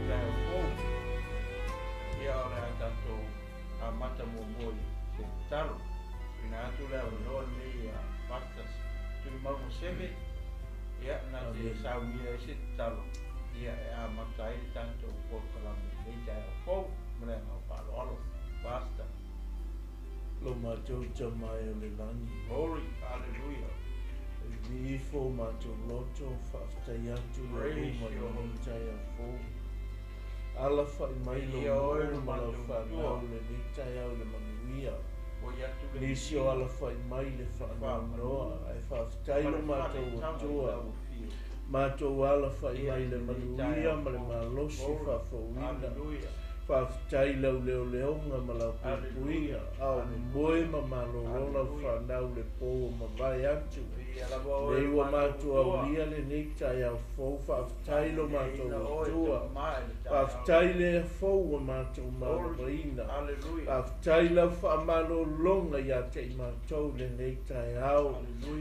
tau fou. Ia o le atatou a mata mo se talo. Ina atu le o loa nei a patas. Tui mau seve. Ia na te sauia e se talo. Ia e a mata i tanto o kalame. Nei tau fou. Mre ngau palo alo. Basta. Lo mātou tamai o le lani. Glory. Hallelujah. Vi fo mātou loto whaftai atu le uma i o tai a fo. Ala whai mai lo ma la whanau le ni tai au le manuia. Nisi o ala whai mai le whanau noa. Ai whaftai lo mātou atua. Mātou ala whai mai le manuia ma le malosi whafauina. Whaftai lau leo leonga ma lau pupuia. Au moe ma malorola whanau le pō ma vai atu. Nei wa mātua au lia le nei tai au fōu. Whaftai lo mātou atua. Whaftai le fōu wa mātou marina. Whaftai lau whamalo longa ia te i mātou le nei tai au.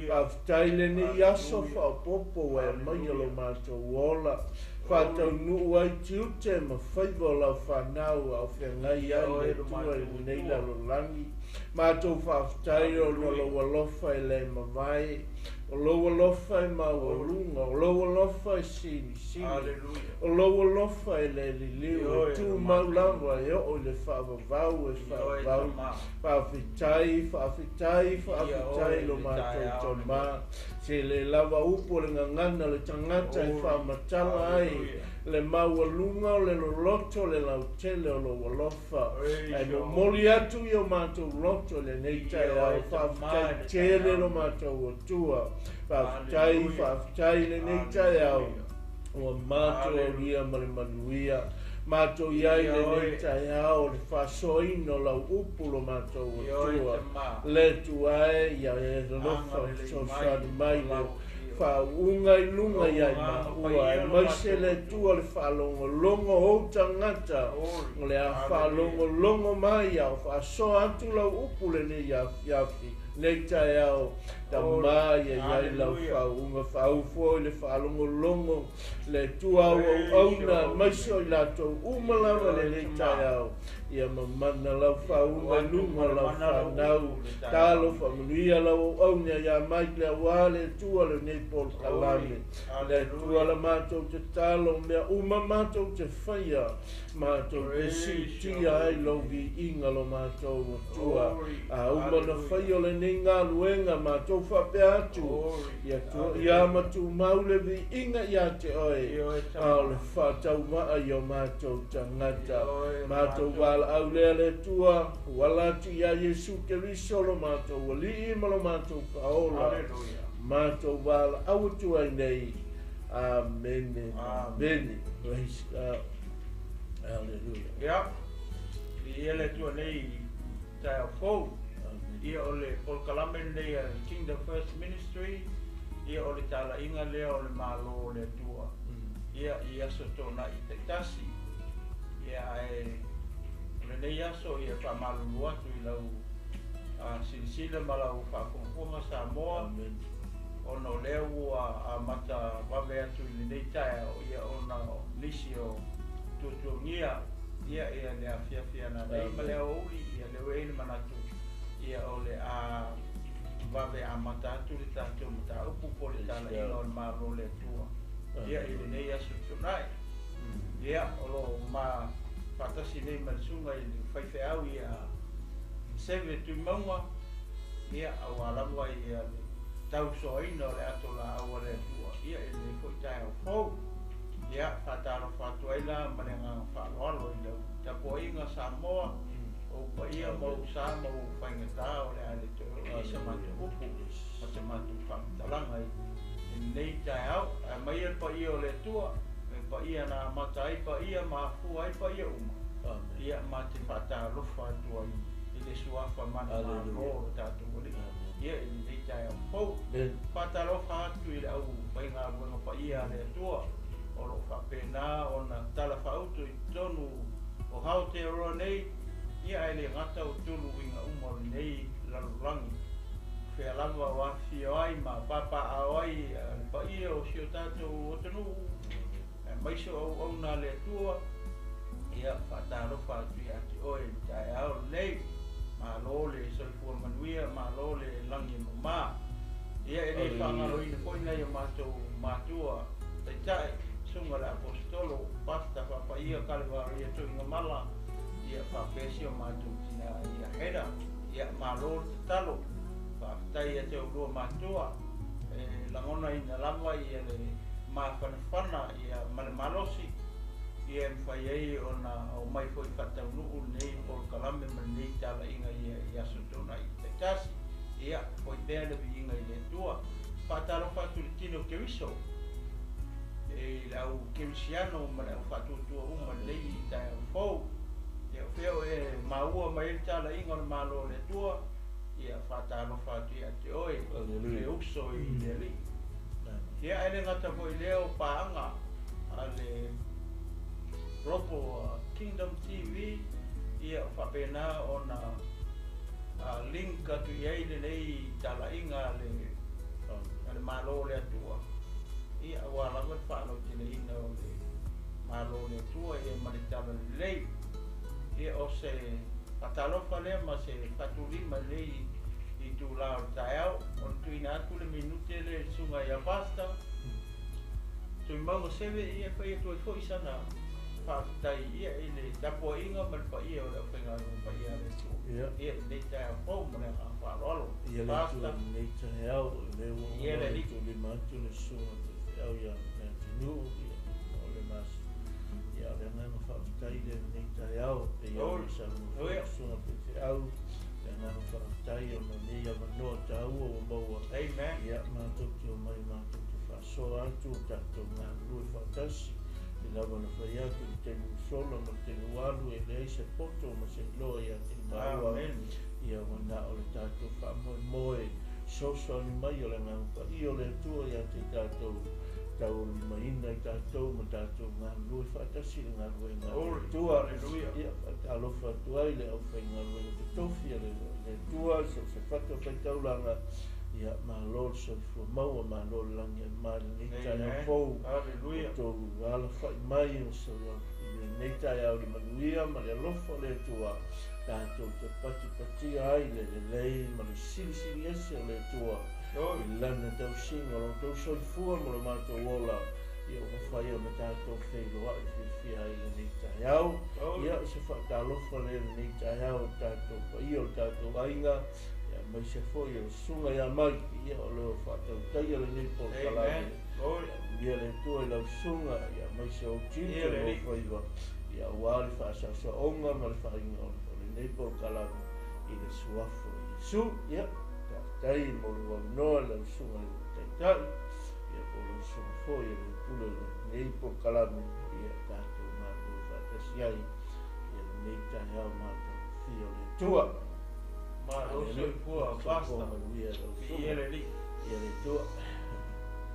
Whaftai le nei aso whaopopo e mai alo mātou ola. Whātau nuu ai tiute ma whaiva lau whanau au whengai ai le tua i nei lalo langi. Mātou whaftai o loa lofa e le mawai. O loa lofa e mawarunga. O loa lofa e sini. O loa lofa e le liliu. E tu maulawa e o le whaavavau e whaavavau. Whaafitai lo mātou toma. Se le lava upo le ngangana le tangata e whaamatala ai. Le maualunga o le loloto le lautele o lo walofa. E mo moli atu i o mātou loto le neitai au. Whaafitai tele lo mātou atua. Whaafitai le neitai au. O mātou o ria mare manuia. Mātou iai le neitai au le whasoino lau upu lo mātou atua. Le tuae ia e lofa so sani mai le whaunga i lunga iai maua. E maise le tua le whalongo longo o tangata. Le a whalongo longo mai au. Whaso atu lau upu le ne iafi. Neitai au. Ta mai e iai lau whaunga whaufo le whalongo longo. Le tua au auna maise o i lato umalawa le neitai au. Ia mamana lau whaunga lunga lau whanau. Talo whamanuia lau auna ia mai le awale tua le nepol kalame. Le tua la mātou te talo mea uma mātou te whaia. Mātou te sitia ai lau vi inga lo mātou o tua. A uma na whaia le nei ngā luenga mātou whape atu. Ia matu maule vi inga ia te oe. Ao le whatau maa i o mātou tangata. Mātou wala au lea le tua. Walatu ia Yesu Keriso lo mātou wali ima lo mātou kaola. Mātou wala au atu ai nei. Amen. Amen. Praise God. Hallelujah. Yeah. I ele tua nei tai au fou. Ia o le polkalame nei Kingdom First Ministry. Ia o le Tala'iga lea o le Malo le tua. Ia i aso tōna i te tasi. Ia e le nei aso ia whamalulu atu i lau silisila ma lau whakongonga Samoa. Ono leu a mata wawe atu i le nei tae o ia ona lisi o tutuangia. Ia le a fiafia na nei ma leo uli ia leo eini manatu. Ia o le a wawe a mata atu le tātou mata upu po le Tala'iga o le Malo le tua. Ia i le nei aso tunai. Ia o lo ma patasi nei marisunga i le whaiwhe au ia sewe tui maunga. Ia au alawa i le tau soina le ato la awa le tua. Ia i le koitai au fau. Ia whataro whatuaila manenga whaaloalo i lau. Tapo inga Samoa. O pa ia mau sa mau whaingata o le ale te isa matu upu. Mata matu whamitalanga i nei tai au. Mai e pa ia o le tua. Pa ia na mata ai pa ia ma fu ai pa ia uma. Ia mate whatarofa atua i le suafa mana ma ro tatu wali. Ia i nei tai au fau. Whatarofa atu i le au painga wanga pa ia le tua. O lo whapena o na tala whautu i tonu o hao te roa nei. Ia e le ngata o tulu inga umar nei lalurangi. Whea lava o afi o ai ma papa a oi pa ia o sio tato o tonu. maiso au na le tua ia whataro whatu ia te oe tai au nei Malo le soifua manuia Malo le langi mama ia e whangaro ina koina ia matua tai sunga le apostolo pasta papa ia kalwa ia tuinga mala ia whapesi o matu tina ia hera ia Malo te talo whaftai ia te urua matua langona ina lama ia le mawhanawhana ia malosi ia mwhai ei o mai foi whatau nuu nei o kalame ma nei Tala'iga ia sotona i te tasi ia foi bea le viinga i le tua whataro whatu le tino kewiso lau kewisiano ma lau whatu tua uma nei i tai au fau ia whio maua mai le Tala'iga o le Malo le tua ia whataro whatu ia te oe le uso i le li ia ele ngata foi leo paanga a le Ropo Kingdom TV ia whapena o na link atu iei le nei Tala'iga le Malo le atua ia awalanga whanau tine ina o le Malo le atua ia maritala le lei ia o se patalofa lea ma se patulima lei i tu lao taeau o tuina atu le minute le sunga ia pasta tui maunga sewe ia whai atu e fo isana whaatai ia i le tapo inga ma le whaia o le whenga o whaia le tu ia le tae fau ma le whaarolo ia le tu le tae au le ia le tu le matu le sunga te au ia le tinu o le mas ia le ngana whaatai le tae au e ia le samu sunga te au le ngana whaatai o na mea manoa tau o maua ia mātou te o mai mātou te whaasoa atu tatou ngā lue whaatasi lava na whai atu i te musolo ma te nualu e lei se poto ma se loa ia te maua ia wana o le tātou whamoe moe soso ni mai o le ngangpa i o le tua ia te tātou tau lima ina i tātou ma tātou ngā lue whaatasi ngā lue ngā tua ia alofa tuai le au whai ngā lue te tofi le tua so se whata whai taulanga ia Malo so fu maua Malo langi mai ni tai fou to ala fai mai so ni tai au le manuia ma le lofa le tua ta to te pati ai le lei ma le sili ese le tua i lana tau singa lo tau so fu mo le mato wola ia o fai o ta to fei lo ai fi ai le ni tai au ia se fa ta lofa le ni tai au ta to io ta to ainga mai se foi o sunga ia mai ia o leo whatau tai ale ni po kalame ia le tua i lau sunga ia mai se o tinte o whaiwa ia wale whaasa sa onga ma le whainga o le ni po kalame i le suafo i su ia tai mo le wanoa lau sunga le tai ia po lau sunga foi le pule le ni po kalame ia tātou ngā lua whatasi ai ia le ni tai au mātou fio le tua Malo soifua pasta ia le li ia le tua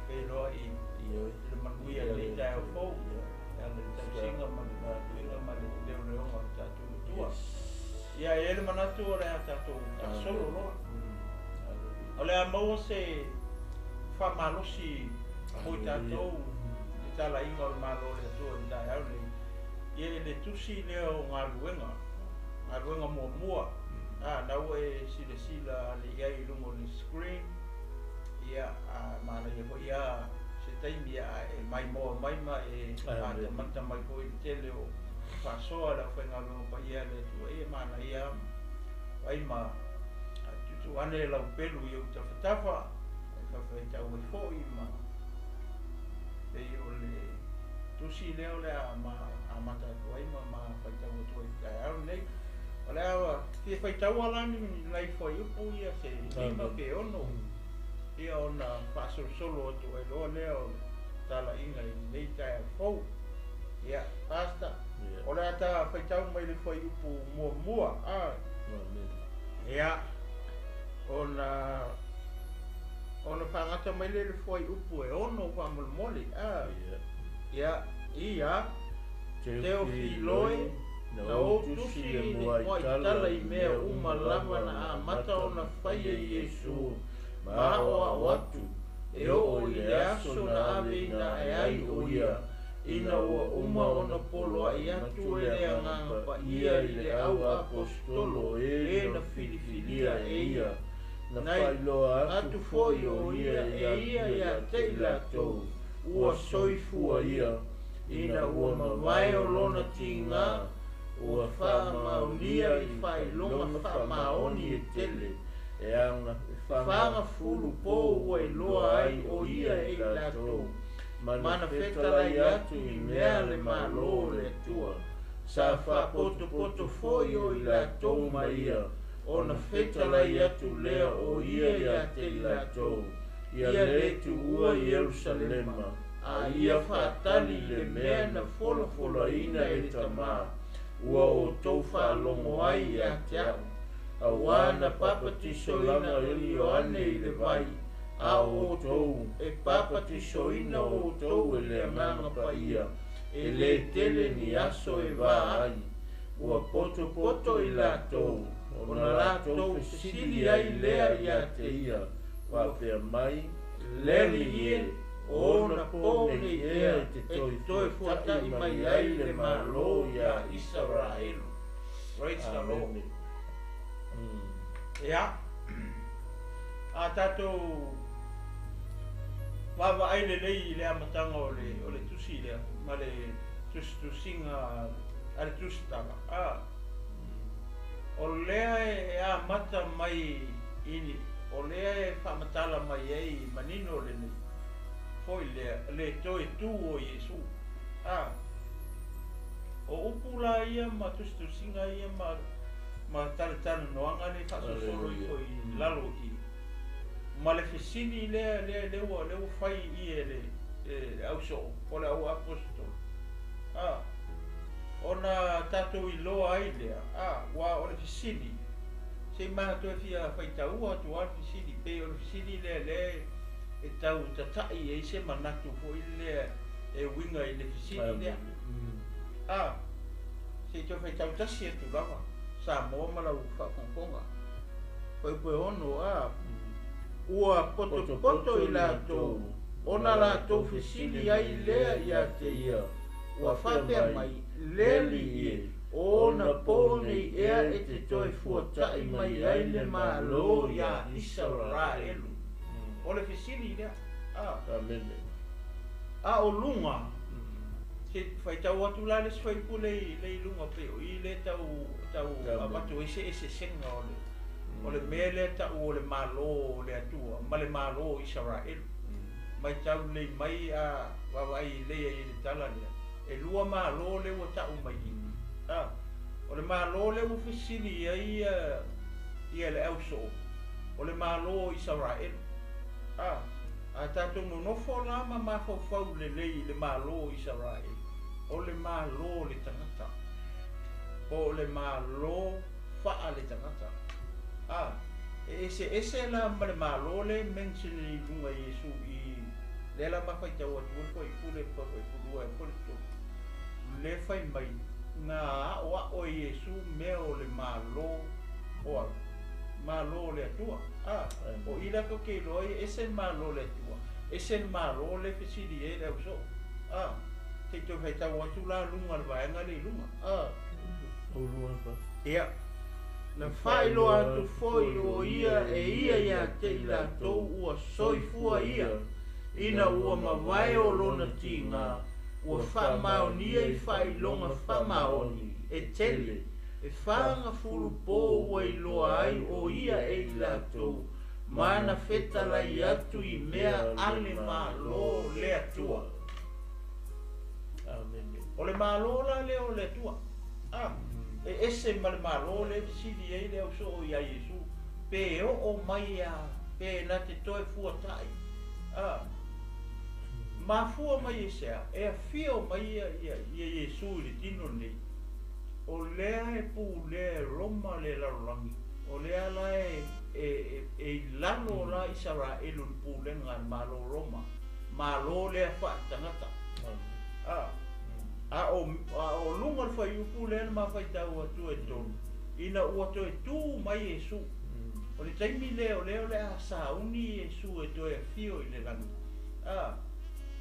e loa i le manuia le tae o fou ia le tausinga ma le tuinga ma le leonga tātou tua ia e le manatu o le a tātou solo loa o le a maua se whamalosi hoi tātou le Tala'iga o le Malo le atua i tae au le ia le tusi leo ngā ruenga mua nau e sila le iai lungo le screen ia mana ia ko ia se taimi ia e mai mo mai ma e te mata mai ko i tele o pasoa la whenga lungo pa ia le tu e mana ia ai ma tutu ane lau pelu i o tawhatawa e whawhai tau e fōi ma e o le tusi leo le a mata ko ai ma whai tau e tō i tai au nei Alea, te whai taualani nei whai upo ia se lima ke ono. Ia ona whasolo atu e loa leo Tala'iga i nei tai a fau. Ia, pasta. O lea ta whai tau mai le whai upo mua. Ia, ona whangata mai le whai upo e ono whamolmoli. Ia, Teo Filoi. Na o tusi e moai tala i mea uma lava na a mata o na whaia i Yesu ma o a watu e o i le aso na ave na e ai o ia ina ua uma ona polo ai atu e le anganga pa ia I le au apostolo e na filifilia e ia na whailoa atu foi o ia e ia ia te latou ua soifua ia ina ua mawai o lona tinga ua wha maulia I whailonga wha maoni e tele e anga whanga fulu po ua loa ai o ia e latou mana whetara I atu I mea le malo le tua sa wha poto foi o I latou maia ona whetara I atu lea o ia ia te latou ia le tu ua Yerusalema a ia whaatali le mea na fola ina e tamā ua o tau whaalongo ai a te au a wana papatisoina I Ioane I le vai a o tau e papatisoina o tau e le anganga pa ia e le tele ni aso e vā ai ua poto I latou ona latou sili ai lea ia te ia wapea mai leli ie ona pone ia te toi fuatai mai ai le malo ia Israel. Praise the Lord. Ia a tatou wawa ai lelei le amatanga o le tusi lea ma le tusinga a le tusitanga o lea e a mata mai ini o lea e whamatala mai ei manino le nei foi le toi tu o Yesu o upula ia ma tusinga ia ma tale noanga le whasosoro I koi lalo I ma le fesini le fai I le au so o le au apostol ona tatou I loa ai lea wa o le fesini se maha toi fia whaitaua tu al fesini pe o le fesini le e tau tatai e se manatu fo I lea e winga I le fesini lea se toi whaitau tasi e tu lava sa moa malau whakongonga koe ono ua poto I latou ona latou fesini ai lea ia te ia ua whapea mai leli ie ona pone ea e te toi fuatai mai ai le malo ia Israel o le fesini lea o lunga se whaitau atu la le swaipu le lunga peo I le tau abatu ese senga o le mea le tau o le malo le atua ma le malo Israel mai tau le mai a wawai le I le tala lea e lua malo le ua tau mai o le malo le ua fesini ia le au so o le malo Israel a tatou nonofo la ma mafau le malo Israel o le malo le tangata o le malo faa le tangata ese la ma le malo le mention I lunga Yesu I le la mawhaitau atu ko I pule pulua e pule tu le fai mai na o Yesu me o le malo le atua o ila ko ke loi ese malo le atua ese malo le fesili e le uso te to whaitau atu la lunga le vaenga le lunga o lunga pa ia na whailo atu foi o ia e ia te latou ua soifua ia ina ua mawai o lona tinga ua whamaonia I whailonga whamaoni e tele e whanga fulu po ua I loa ai o ia e latou mana whetala I atu I mea ale malo le atua o le malo la le o le atua e ese ma le malo le sidi e le so o ia Yesu pe o mai pe na te toe fuatai ma fua mai ese e fio mai ia Yesu le tino nei o lea e pu le Roma le larangi o lea la e lano la Israel un pu le ngan malo Roma malo le fa tangata o lunga fa yu pu le ma fa tau atu e tonu ina ua to e tu mai Yesu o le taimi leo le sa uni Yesu e to e fio I le lanu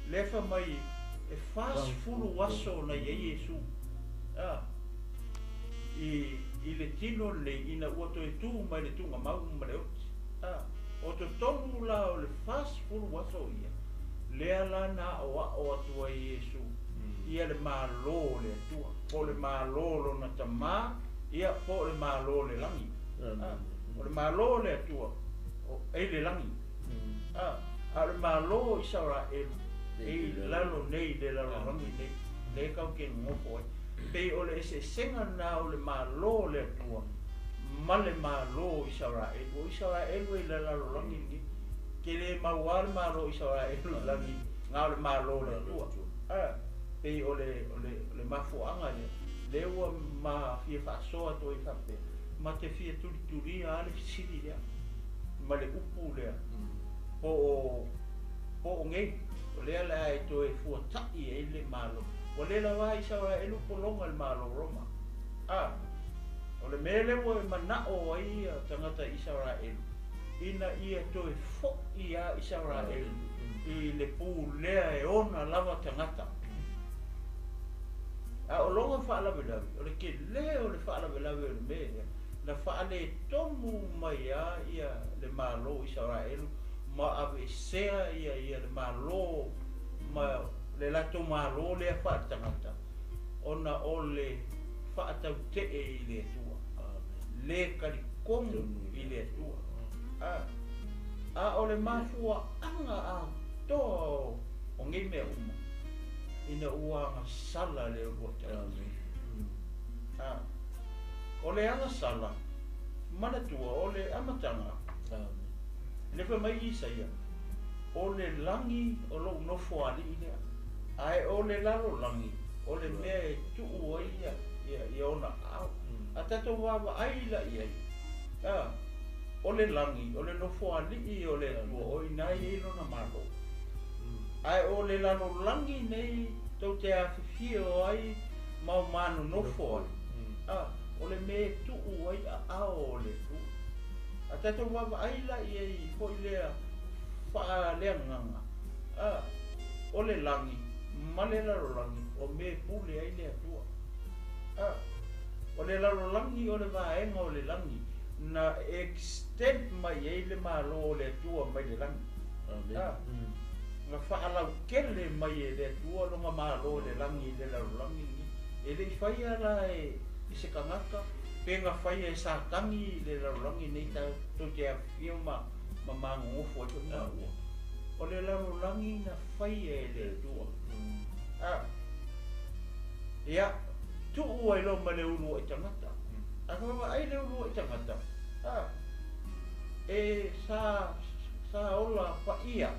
le fa mai e fast fulu waso na ye Yesu i le tino le ina ua to e tu mai le tunga mau ma le oti o to tonu la o le fast fulu waso ia lea la na o atua Yesu ia le malo le atua po le malo lo na tama ia po le malo le langi o le malo le atua o e le langi a le malo i saura e lalo nei le lalo langi nei le kau ke ngofo pe o le se senga na o le malo le atua ma le malo i saura e le lalo langi ni ke le mawar malo i saura e langi ngā le malo le atua pe o le mafuanga le ua ma fia whaasoa toi whape ma te fia turi a le fisiri lea ma le upu lea po o ngei o lea lea e toi fuatai e le malo o le la wai sawa e lupo longa le malo roma o le mele ua e manao ai tangata i sawa e ina ia toi fo ia i sawa e i le pu lea e ona lava tangata o longa whaalawe lawe, o le ke leo le whaalawe lawe o le mea, na whaale tomu mai a ia le malo i Israelu, ma awe sea ia le malo, ma le lato malo lea whaatangata, ona o le whaatau te i le tua, le karikongu i le tua. O le mafua anga a toa o ngei mea uma. Ina ua nga sala le ua o le anga sala mana tua o le amatanga le fa mai isa ia o le langi o lo nofo ali ina ai o le lalo langi o le mea tu ua ia ona au a tato wawa aila ia o le langi o le nofo ali o le tua o inai ilo na malo ai o le lalo langi nei tau te awhifio ai mau manu nofo ai o le me tuu ai a ao le tu a tato wawa aila i hoi lea wha lea nganga o le langi ma le lalo langi o me pule ai lea tua o le lalo langi o le vaenga o le langi na extend mai ai le malo o le tua mai le langi nga whaalau kele mai e le tua longa malo le langi le lalo langi e le whaia la i se kangaka pe nga whaia e sa tangi le lalo langi nei tau to te a whio ma mango ngofo e na ua o le lalo langi na whaia e le tua ia tu ua i lo ma le ulu i tangata a kawa ai le ulu i tangata e sa ola whaia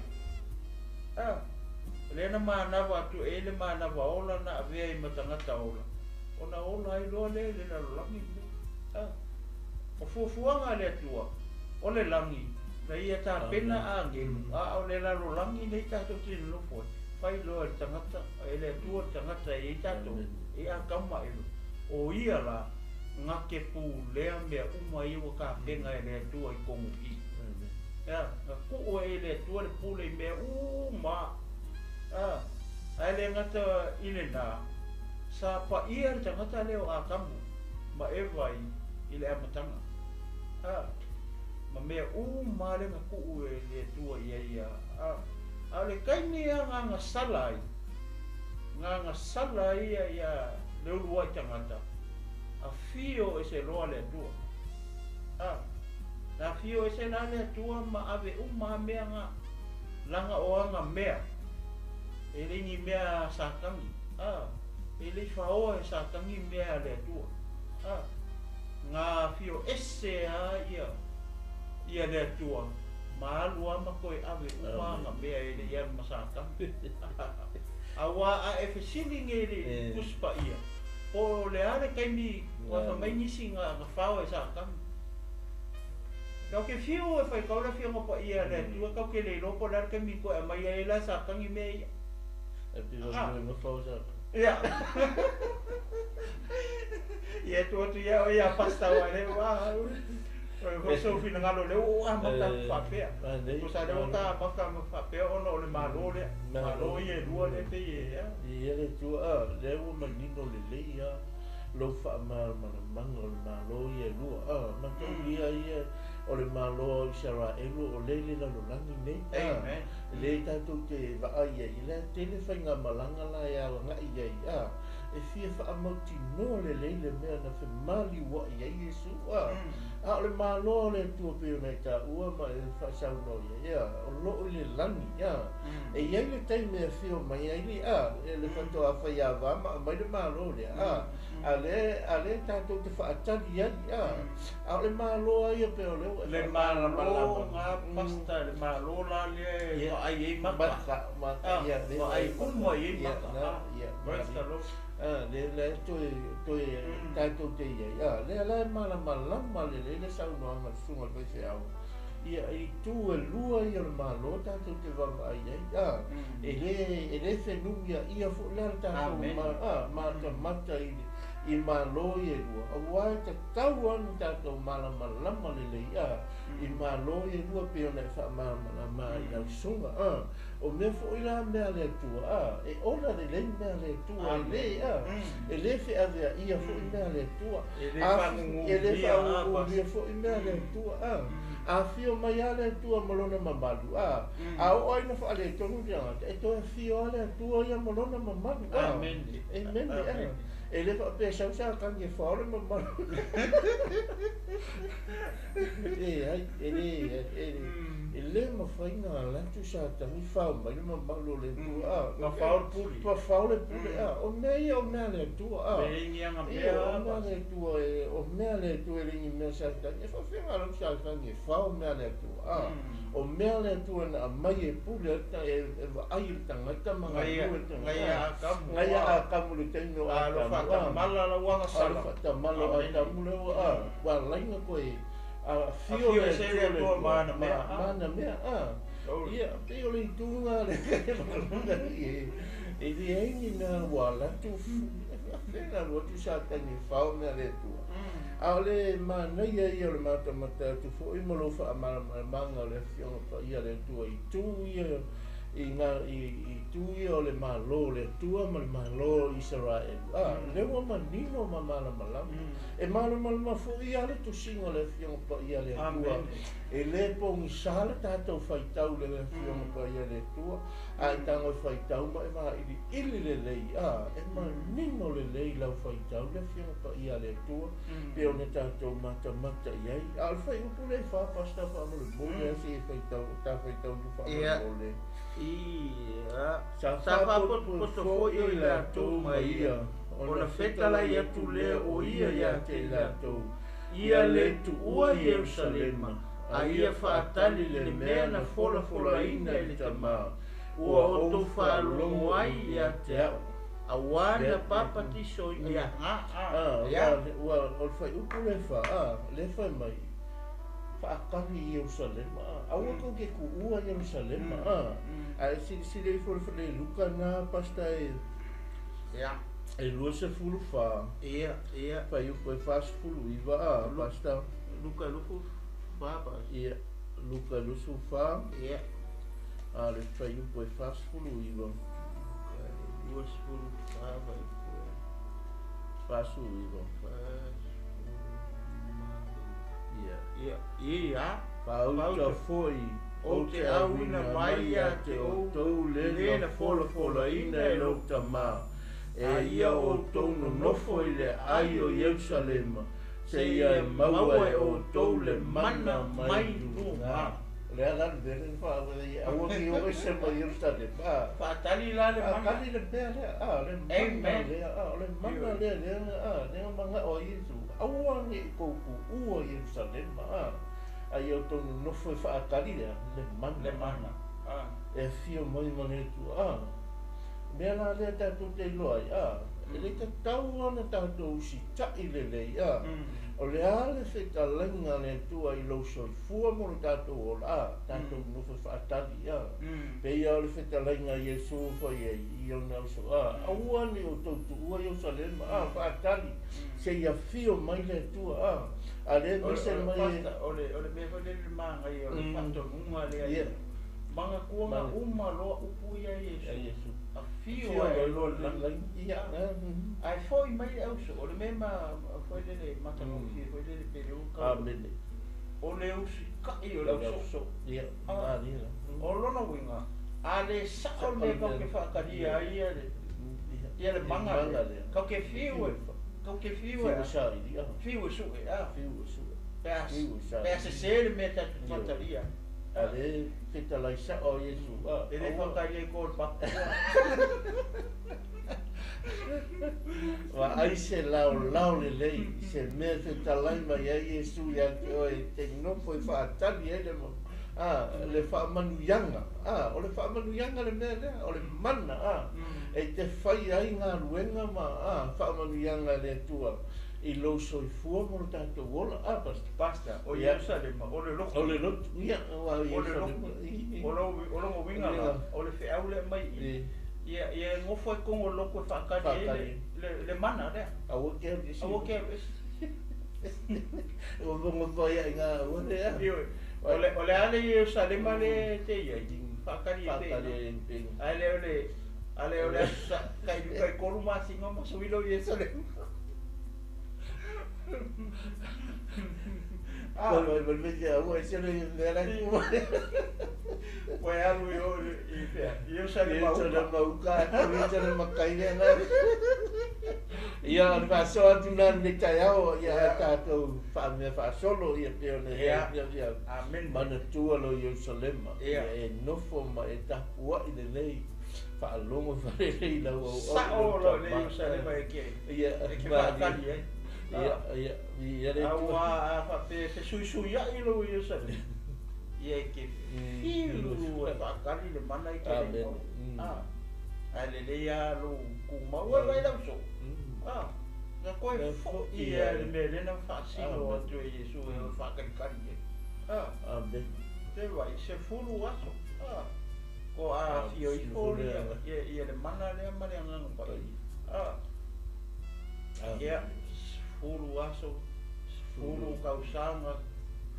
le na manawa tu e le manawa ola na avea i matangata ola ona ola i loa le lalo langi o fuafuanga le atua o le langi na ia ta pena a ngelu o le lalo langi nei tato tino lofo fai loa le tangata e le atua tangata e tato e a kama ilo o ia la ngake pu lea mea uma iwa ka penga e le atua i kongu i nga ku'u e le atua le pule i mea uma ai le ngata ile na sa pa ia le tangata leo a kamu ma ewai i le amatanga ma mea uma le nga ku'u e le atua ia a le kaini a nganga salai nganga salai ia le urua i tangata a fio e se loa le atua na fio e se la le atua ma ave uma mea nga langa o anga mea e ringi mea satangi e le whaoa e satangi mea le atua nga fio ese ia le atua ma alua ma koe ave uma anga mea e le ia masatangi awa a e whesilinge le kuspa ia o le are kaimi wa mai nisi nga whao e satangi kau ke fio e whai kaura fio ngapa ia le tua kau ke le lopo lar kaimi koe a mai e la satangi mea ia e pila mo whao sa ia ia tua tu ia o ia pasta wa le Ko so fina ngalo le o maka whapea. Ko sa le o ka maka whapea ono le malo le. Malo ie lua le te ie. Ie le tua, le o manino le leia. Lo wha manga o le malo ie lua. Maka ia ia o le malo i sara elu o le lalo langi nei. Amen. Le tātou te waa ia i le tele whainga malanga la ia o ngai ia. E fia whaamauti no le leile mea na whi mali wa ia Yesu. A o le malo le tua peo nei tā ua ma e whaasau no ia. O loo le langi ia. E iai le tai mea whio mai ai li e le whatoa whai a wama mai le malo le A le tātou te whaatari ai A o le malo ai a peo leo. Le malo ngā pasta le malo la le wa ai ei maka. Wa ai kumo ei maka. Le toi tātou te ia. Le malama le sau noa ma sunga le pese au. Ia i tū e lua i o le malo tātou te wawa ai ai. E le whenungia ia fu lea tātou mata i malo i e lua. Awa e te tau anu tātou malama le le i malo i e lua peo nei wha malama i au sunga. O mea fo i la mea le tua. E ona le le mea le tua i le E le fe avea ia fo i mea le tua. E le whaungu fo i mea le tua. A fio mai a le tua malona mamalu. A o aina fa ale tonu janga. E toa fio a le tua ia malona mamalu. Amen. Amen. E le fa pe sa kange fora mamalu. E le ma fainga la tu sa tangi fa mai ma malo le tua ma faul puli pa faul puli o mea le tua e ngianga mea o le tua o mea le tua le ni mea sa tangi fa fainga la sa tangi fa o mea le tua o mea le tua na mai e puli e ai tanga tama ngai a kamu le tengo a lo fa mala la wanga sala fa malo a kamu le wa lainga koe a fio le se le mana mea ia pe o le tunga le e di aingi na wala tu fena lo tu sa tani fao na le tu a le mana ia le mata tu fo i molo fa manga le fio pa ia le tu i tu ia i tu ia le malo le tua ma le malo Israel le wa manino ma mala e malo fo ia le tu singa le fio pa ia le tua e le pong sala tatou faitau le fio pa ia le tua a tango faitau ma e ma ili le lei e manino le lei lau faitau le fio pa ia le tua pe o ne tatou mata ia al fai upu le fa pasta fa mo le bole si faitau du fa mo le sa fa poto fo i la tau mai ia o na feta la ia tu le o ia te la tau ia le tu ua Jerusalema a ia whaatali le mea na fola ina i le tama ua o tau whaalongo ai ia te au a wana papa tiso ia ua o fai upu le fai mai whaakari i Jerusalema aua kau ke ku ua Jerusalema a si le fo le luka na pasta e lua se fulu fa fai upu e fast fulu iwa pasta luka lufu Papa. Ia, luka lusu fa. Ia. A le fai upo e fast fulu iwa. Duas fulu fa. Fasu iwa. Ia. Pauta foi. O te awina mai a te o tau le na fola ina e lo tama. E ia o tau no nofo i le ai o Jerusalema. Se ia e maua e o tau le mana mai nunga. Le ala le vere wha awa ki o e se mai Jerusalema. Whaatali la le mana. Kali le bea le mana le manga o Jesu. Awa ni kouku ua Jerusalema. Ai o tau no nofo e whaatali le mana. E fio mai manetu. Mea la le tatu te loa ele ka tau ana tātou si tai lelei a. O le ale whetalainga le tua I lo soifua mo le tātou o la, tātou nufa whaatali a. Pei au le whetalainga Iesu whai I o nau so a. Aua ni o tautu ua I o salema a, whaatali. Se ia fio mai le tua a. A le mese mai... Ole me whai le maanga I o le whato nunga le a. Manga kuanga uma loa upu ia Iesu. A fio ai lo ia. Ai foi mai au so, ole me ma foi le matano ki foi le peru ka. Amen. Ole usi ka I ole so. Ia. O lona winga. Ale sa o me ka ke whakaria ia le. Ia le manga le. Ka ke fio. Ka ke fio. Fio su e a. Fio su. Pea se me ta mataria. Ale fitalai sa o Iesu a. Ele whakaria ko pa. Wa ai se lau le lei se me fitalai mai a Iesu ia ke o te nopo I whaatali ele mo. Le whaamanuyanga. O le whaamanuyanga le mea lea. O le mana E te whai ai ngā ruenga ma whaamanuyanga le tua. I lo soifua mo le tātou ola. Pasta. O Jerusalem. O le loko. O le loko. Ia. O le loko. O lo mo winga la. O le whiau le mai. Ia ngofo I kongo loko whakari. Le mana lea. Awa kea. Awa kea. O vongo vai ai ngā ua lea. O le ale Jerusalem le te ia. Whakari te. Ale ole kai koru masinga ma suilo Jerusalem. Kalau berbeza, awak selalu berada di rumah. Wah, alu yo sari mau kan, yo sari makai dia nak. Ya, pasal tu nan dicayau, ya tahu family fasolo, ya pione, ya. Amen. Mana tua lo Yerusalem, ya no forma etah buat ini lei. Falongo farei la o. Sao lo Yerusalem ke. Ya, kali Ia Atua fa pe sui ya ilo Yerusalem. Ia ke. Ilu fa kali le mana ke. Ale le ya lo ku mau vai la so. Na ko ia le me le na fa si lo tu Yesu fa kali. Amen. Te vai se fulu aso. Ko fio I fulu ia le mana le mana ngang pa. Ia fulu aso, fulu kausanga,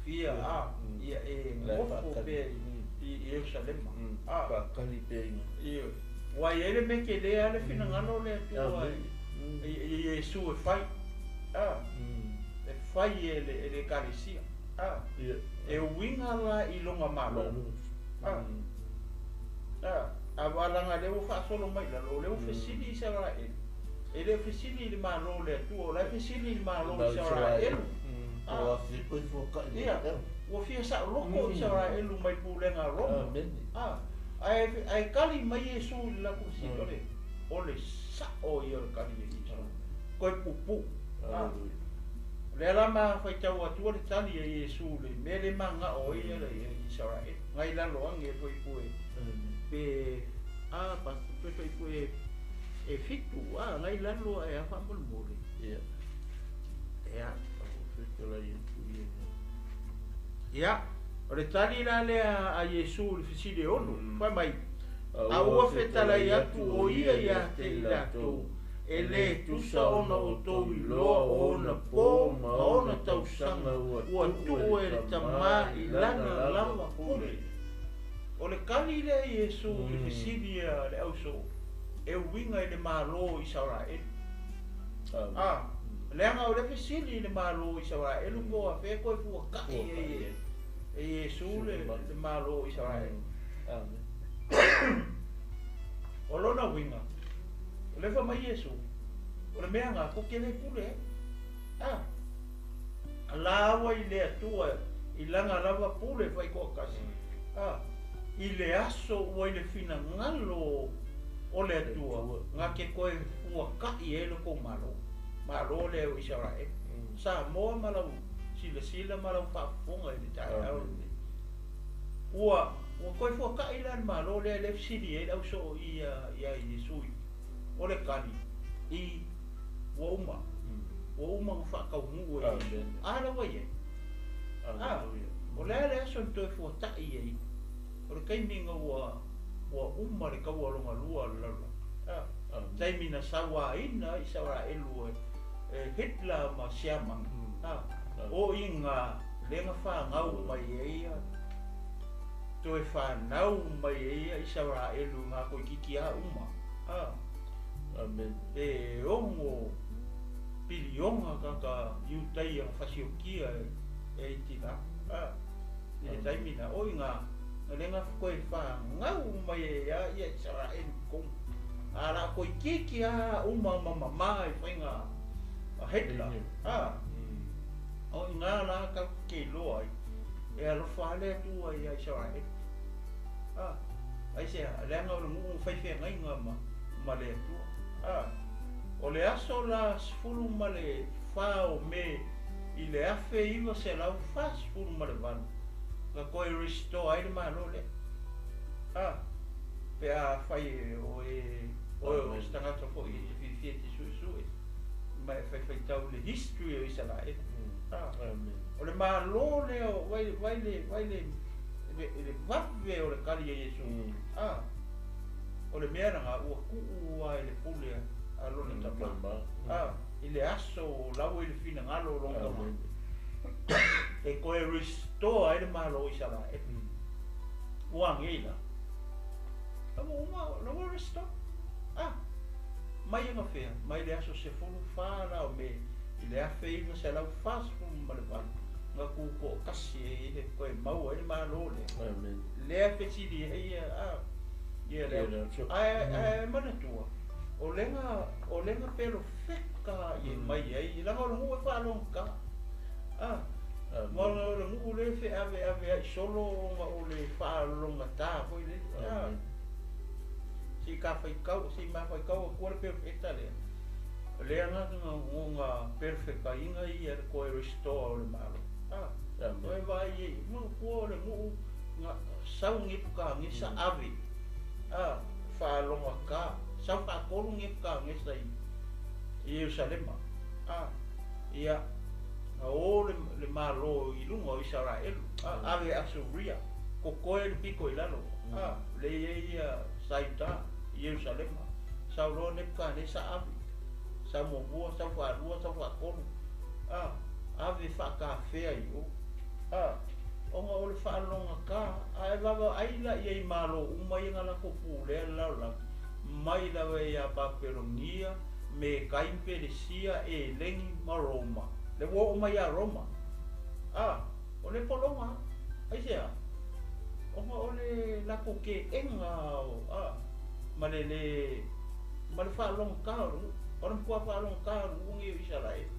fia ia ngofo pe I Jerusalem. Kali pe ia. Wa ele me ke le ale fina ngano le tua Yesu fai. E fai ele karisia. E winga la I longa malo. Avalanga le fa solo mai la le ofisini sa la ele ofisini le malo le tu la ofisini le malo sa ele o fico foca ia o fia sa loko sa ele mai pulenga ro ai kali mai Yesu la kusi ole sa o ia kali Yesu ko pupu le la ma fa tau atu le tali Yesu le mele manga o ia le Israel ngai la lo ange foi pe pas foi e fitu ngai lalo e fa mo mori ia fitu la ia o le tali la le a Yesu le fisile ono fa mai a ua Tala'iga o ia te lato ele tu sa ona o to lo ona po ma ona tau sanga ua tu e tama I lana lava pule o le kali le Yesu le fisile le auso e winga I le malo Israel. Leanga o le fisili le malo Israel mo a fe ko fu ka e Yesu le malo Israel. O lona winga. O le fa mai Yesu. O le meanga ko ke le pule. Lawa I le atua I langa lava pule fai ko kasi. I le aso o I le fina ngalo o le atua nga ke koe ua kai e lo ko malo le o Israel sa moa malau sila malau whaafonga I le tae au ua koe fua kai lan malo le fsidi e lau so I Yesu o le kani I wa uma whakaungu e ala wa ye o lea aso toi fuatai e o le kaiminga wa uma le kaua longa lua lala taimina sawa ina i sawa elu e Hitler ma siama o inga lenga whangau mai e toi whanau mai e i sawa elu ngā koe kiki a uma Amen. E ongo pilionga kaka iutai ang fasiokia e tina. E taimina o inga lenga koe whangau mai e ia sara e kong. Ara koe kiki a uma mama e whainga a Hitler. O inga la ka ke loa e alo whale tua ia sara e. Ai sea, lenga o le ngu whaiwhia ngai ngā ma le tua. O le aso la sfulu ma le whao me i le afe iwa se lau wha sfulu ma le wanu. Ka koe restore ai le malo le. Pe a whai o stangata ko i te whiwhia te sui. Mai whai tau le history o isa la e. O le malo le o wai le wapwe o le kari e Yesu. O le mea nga ua kuua e le pule a lona tama. I le aso lau e le fina ngalo longa ma. E koe restore ai le malo i sala e. Ua ngeila. Amo uma restore. Mai nga fea. Mai le aso se fulu whana o me i le afe iwa se lau whasfu ma le vana. Nga kuko kasi e le koe mau ai le malo le. Le afe siri e ia ai mana tua o lenga pelo feka e mai ai la ngol ngu fa longa ngol ngu le fe ave solo o le fa longa ta foi le si ka fai kau si ma fai kau ko le perfecta le nga perfecta inga i er ko restore le malo vai vai mu ko le mu nga sau ngi ka ngi sa ave whalonga ka sa whakolung e ka ngesai i Jerusalem ia o le malo i lunga o Israel ave Asuria ko koe le piko i lalo le ia saita i Jerusalem sa lo ne ka ne sa ave sa mo bua sa whalua sa whakolung ave whakawhea i o onga o le whaalonga ka, ai wawa aila i ei malo umai ngala ko pūlea laula, mai lawa i a paperongia, me kaimpe le sia e lengi ma Roma. Le wo umai a Roma. O le polonga, ai sea. Onga o le lako ke enga ma le whaalonga ka, o le mpua whaalonga ka, ungi o Israel.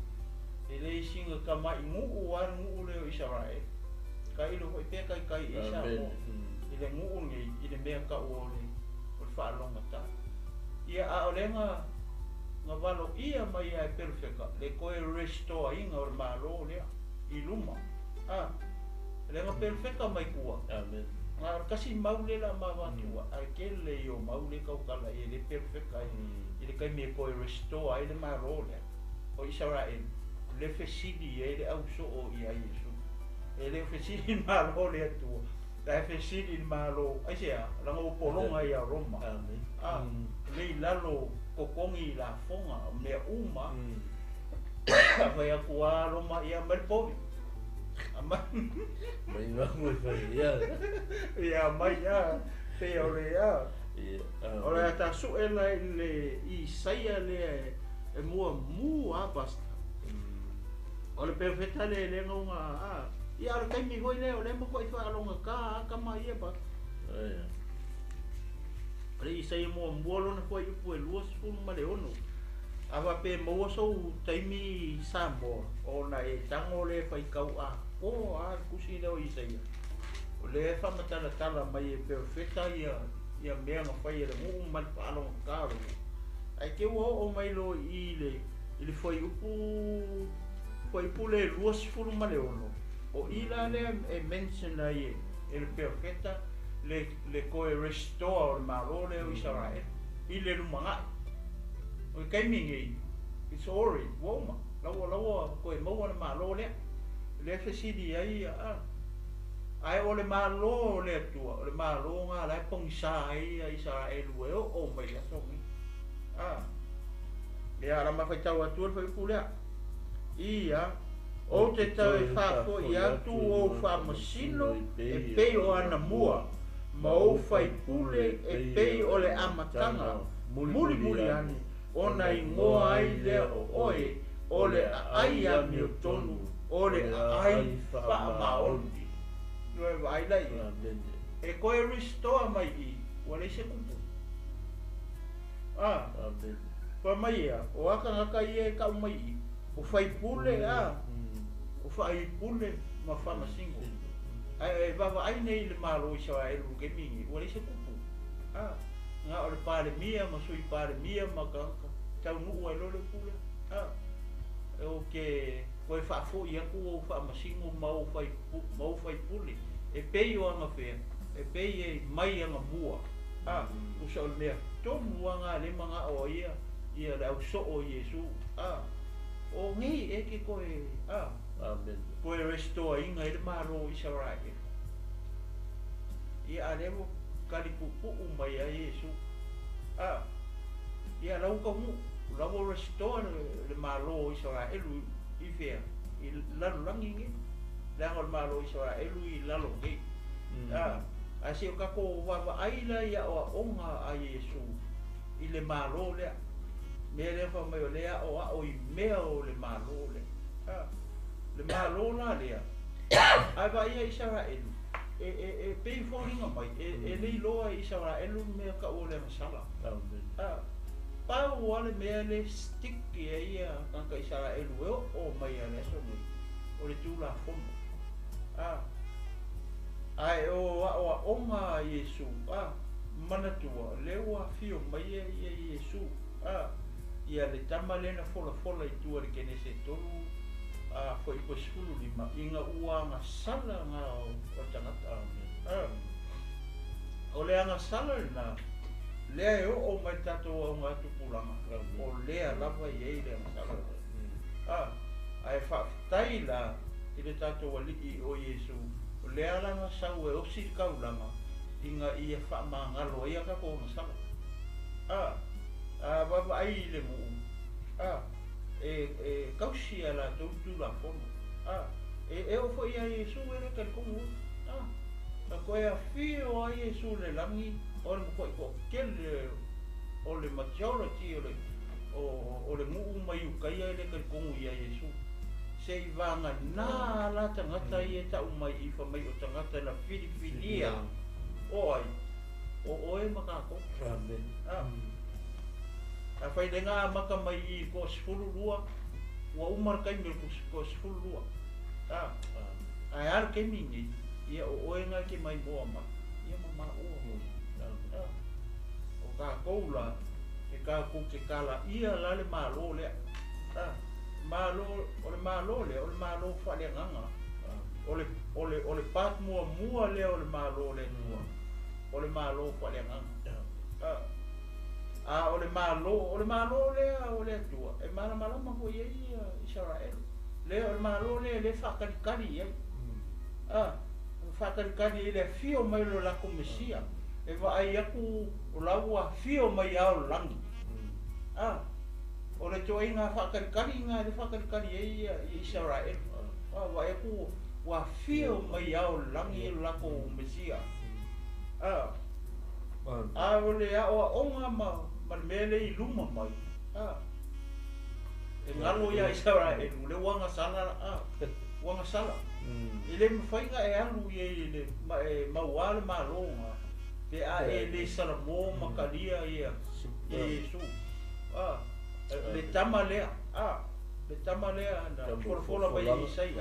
E le singa ka mai ngu wan ngu le o Israel. Kai lo hoi peka kai isa mo i le nguungi i le mea ka o le whaalonga ta. Ia a o lenga nga walo ia mai ai perfeka le koe restore inga o le malo lea i luma. Lenga perfeka mai kua. Nga kasi maule la mawatua ai kele i o maule kaukala i le perfeka i le kai mea koe restore ai le malo lea o Israel le fesidi e le au so o i a Yesu. E le fesili malo le atua. La fesili malo, ai sea, la ngo polonga ia Roma. Le lalo kokongi la fonga me uma. Vai aku a Roma ia Melbourne. Ama. Mai vai vai ia. Ia mai ia te ole ia. Ora ta su ela le I saia le e mu abasta. Ole perfetta le ngonga ia ora kai mi hoi leo le mo ko I whaalonga ka mai ia pa. Re I sei mo mbolo na ko I pu e luas fu ma le ono. Ava pe mo so taimi sambo o na e tango le fai kau o kusi leo I sei. O le fa matala tala mai e perfecta ia mea nga fai e le mo mal whaalonga ka ro. Ai ke o mai lo I le foi upu le luas fu ma le ono. O ila le e mention ai e le perfecta le koe restore o le malo le o Israel. I le lumanga. o kai mingi it's already woma lawa ko e mo na malo le fesidi ai ai o le malo le tua o le malo nga la pong sa ai sa e lu o mai la so le ara ma fa tau atu fa pula ia o te tau e fa fo ia tu o fa masino e pe o ana mua ma o fai pule e pe o le amatanga muli ani ona i ngoa ai le o oe o le ai a mi o tonu o le ai fa maondi no vai dai e koe restore mai i wale se kupu pa mai o aka ngaka i e ka mai i o fai pule o fai pule ma fa masingo ai baba ai nei le malo sa e lu ke mingi wale se kupu nga o le pale mia ma sui pale mia ma ka tau nu e lo le pule o ke koe fa fo ia ku fa masingo mau fai pule e pei o anga fea e pei e mai anga mua o sa o mea tomu anga le manga o ia le au so o Yesu o ngi e ke koe amen koe restore inga ele maro i sa rai ia alemo kali pupu mai a Yesu ia lau ka mu lau restore le maro i sa rai elu i fea i lalo langi ngi langa le maro i sa rai elu i lalo ngi asi o kako wawa aila ia o onga a Yesu i le maro lea me le fa mai o lea o i mea o le maro lea le malo na lea ai va ia i sa rai elu e pei fōringa mai e lei loa i sa rai elu mea ka o le masala pau wale mea le stick ia ia kanka i sa rai elu o mai a le so mai o le tūla fono ai o onga Yesu manatua lewa fio mai ia Yesu ia le tama lena fola i tua le kene se tolu foi ko skulu lima inga ua nga sala nga o tangata o le anga sala na le o mai tato o nga tupulanga o le lava ye le sala ai fa taila i le tato wali o Yesu o le ala nga sa we o si kaulanga inga ia fa mangalo ia ka ko sala baba ai le mu kausia la tu la fono o foi a Yesu ele ka como a koia fio a Yesu le langi o le ko kele o le majority o le mu mai u kai ele ka como ia Yesu sei vanga na la tangata ia ta mai I fa mai o tangata la filifilia oi o e makako amen a fai denga maka mai I ko sfulu lua wa umar kai me ko sfulu lua ai ar ke mingi ia o nga ke mai boa ma ia mama o ka koula e ka ku ke kala ia la le malo le malo o le malo fa le nganga o le pat mua le o le malo le tua o le malo fa le nganga o le malo le o le tua e mala ma ko ia Israel le o le malo le fakari ia fakari le fio mai lo la komesia e va ai aku o laua fio mai ao langi o le toinga fakari nga le fakari ia Israel va aku wa fio mai ao langi la komesia o le o onga ma mele I luma mai e ngalo ia Israel le wanga sala ele me fainga e alu ye le mauale malonga te e le salamo makalia ia Yesu le tamalea na fola mai sai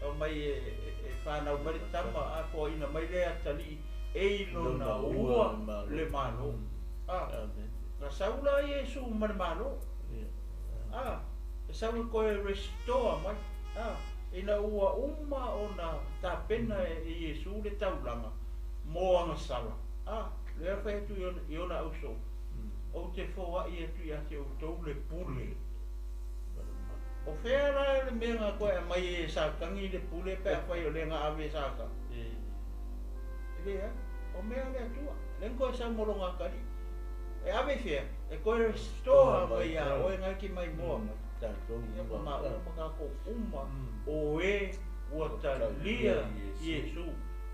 o mai e fa na mai tama ko ina mai le atali e no na ua le malo na saula Yesu malo saula ko restore mai ina ua uma ona ta pena e Yesu le taulanga mo anga sala le fa tu iona uso o te fōa I atu I ate o tau le pule. O whea rai le mea koe mai e sākangi le pule pēr whai o le ngā ave sāka. Lea, o mea le atua. Len koe sa moro ngā kari. E ave whea, e koe stoa mai a o e ngai ki mai moa. Ia pa mā uma ngā ko uma o e ua talia Iesu.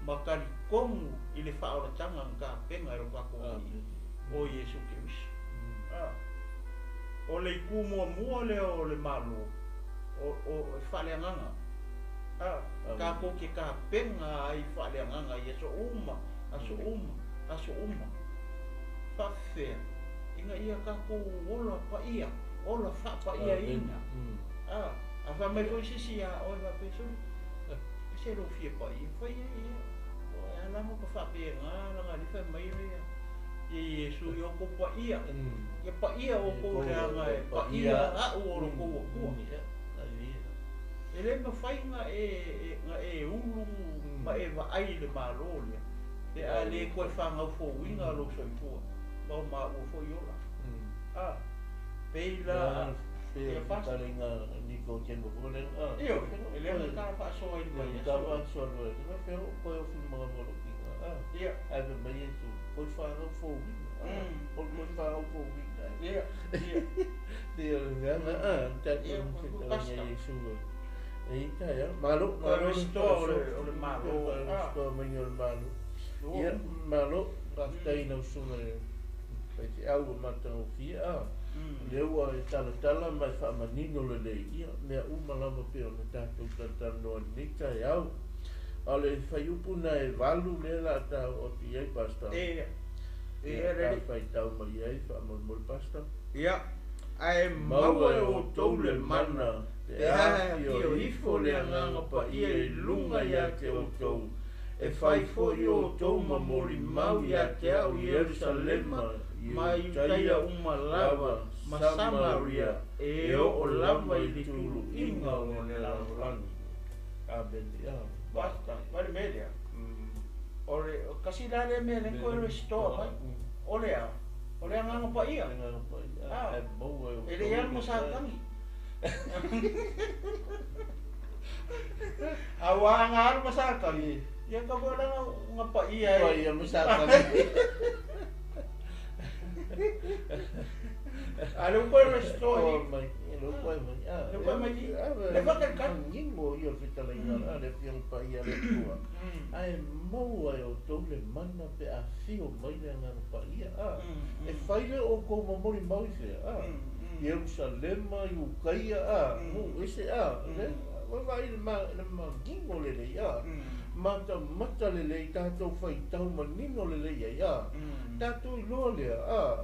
Makari kongu I le whaoratanga ngā penga e roka ko o Iesu Kirisu. O le iku mua leo le Malo. O e whaleanganga. Ka ko ke ka penga ai whaleanganga I aso uma. Whawhea. Inga ia ka ko ola pa ia. Ola wha pa ia ina. A wha mai koi sisi a oi wa peso. Se lo fie pa ia. Whai ia. O e alama ka whapea ngā ranga li whai mai rea. Iesu I o ko pa ia. Ia pa ia o ko reanga e pa ia a o ro ko o kua. E le ma whai ngā e ulu ma e wa ai le Malo lea. Te a le koe whangau fō winga lo soifua. Mau ma ua fō iola. Peila Ia whakaringa Niko Kengo Kōrenga. Iyo, e le ma kā whaasoa I mai. Ia kā whaasoa I mai. Ia whero koe o whina mga moro kinga. Ia. Ai me mai esu. Koe whangau fō winga. Koe whangau fō winga. Ia. Ia ngana. Tati o whina Iesu. Ei tai a. Malo. Koe stoa o le Malo. Stoa mai o le Malo. Ia, Malo. Raftai nau sunga le. Pai te au o mata o fia. Leua e tala mai whaamanino le lei. Ia, mea umalama pe o na tātou tatanoa nika e au. Ale whaiupuna e walu le la tau o ti ei pasta. Ia. Ia, ka whai tau mai ei whaamamol pasta. Ia. Ai maua e o tau le mana. Te hae o ifo le anganga pa ia I lunga ia te o tau. E whai fo I o tau mamori mau ia te au I Jerusalema. Ma Iutaia Umalawa, ma Samaria, e o lava I li tulu inga o le laurani. Abeli, Basta, vai media. Ore, kasi lale me le koe restoa mai. Ole a. Ole a nganga pa ia. Ele ia mo sa tangi. Awa nga mo sa tangi. Ia ka ko lang nga pa ia. Pa ia mo sa tangi. Ano koe restoa mai, lo koe mai. Lo koe mai. Le whaka kan. Ningo I o Tala'iga, le fiang pa ia le tua. Ai maua e o tau le mana pe a fio mai le ngana pa ia. E whaile o kou mamori mau I fea. Jerusalema, Iukaia, mu ese Wai le gingo le le mata le le tātou whai tau manino le le ia. Tātou I loa lea.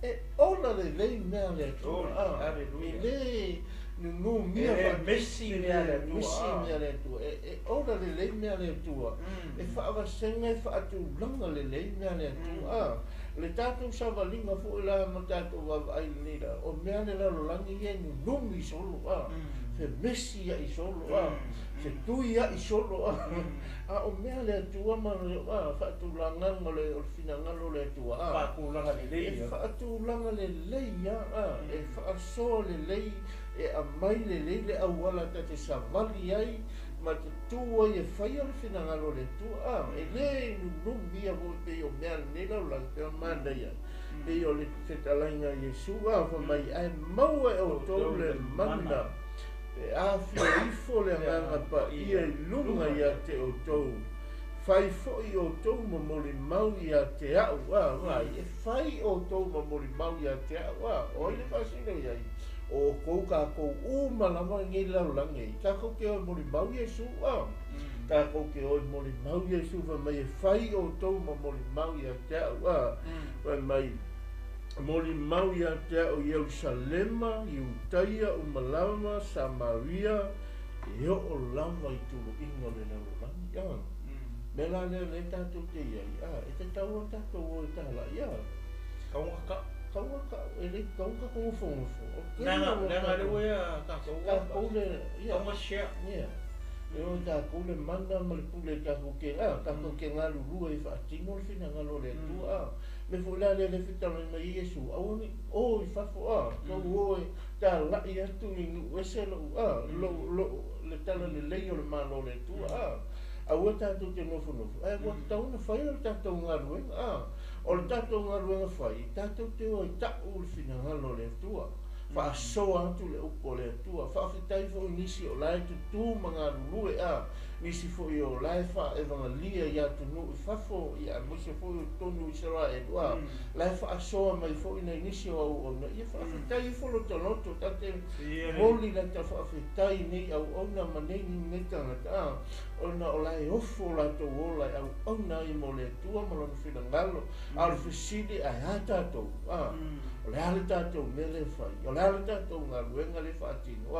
E ola le le mea le tua. E le nungu mea Messi mea le tua. E ola le mea le tua. E whaawasenga e whaatulanga le mea le tua. Le tātou savalinga fo I la ma tātou wawai nera. O mea le lalolangi e nungu I solo. Se Messi I solo. Se tui I solo. O mea le tua ma whaatulanga le finangalo le tua. Whaatulanga le lei. E whaatulanga le lei. E whaasoa le lei. E a mai le lei le awala ta te savali ai. Ma te tua I e whaia le finangalo le tua. E le nunumia vo pe o mea nera o lang peo mandaya. Pe o le Tala'iga Iesu wa mai ai maua e o tau le mana. E a fio ifo le nganga pa ia I lunga ia te o tau. Whai fo I o tau mamori mau ia te au. E whai o tau mamori mau ia te au. O le whasino iai. O kou ka kou umalama ngi laulangi. Ka kou ke o mori mau Iesu. Ka kou ke o mori mau Iesu. Mai e whai o tau mamori mau ia te au. Mai mori mau ia te au Jerusalema, Iutaia, Umalawa, Samaria, e o lava I tulu ingo le laulangi. Mela le tātou te iai. E te tau o tātou o e Tala'iga. Kaungaka. Kaungaka, e le kaungaka kongo. Nanga le wea ka kaungaka. Kaunga le, Kaunga shea. o ta ko le manda ma le pule ta ko ke nga lu e fa tino le fina ngalo le tua me fu la le fita me Yesu au ni o I fa fo ko o ta la ia tu ni o se lo lo le tala le le o le malo le tua au ta tu te no fo o ta una fa o ta tu ngalo o le ta tu ngalo fa ta tu te o ta o le fina ngalo le tua fa soa tu le upo le tua fa fitai fo nisi o lai tu manga lue nisi fo o lai fa evangelia ya tu no fa fo ya mo se fo tonu Israel lai fa soa mai fo ina nisi o no ia fa fitai fo lo tonoto tate moli la ta fa fitai ni au ona manei ni tanga ona o lai ofo la to o lai au ona I mo le tua mo lo fina ngalo al fisidi ai hata to o le ale tatou mele fai, o le ale tatou ngā luenga le whaatino,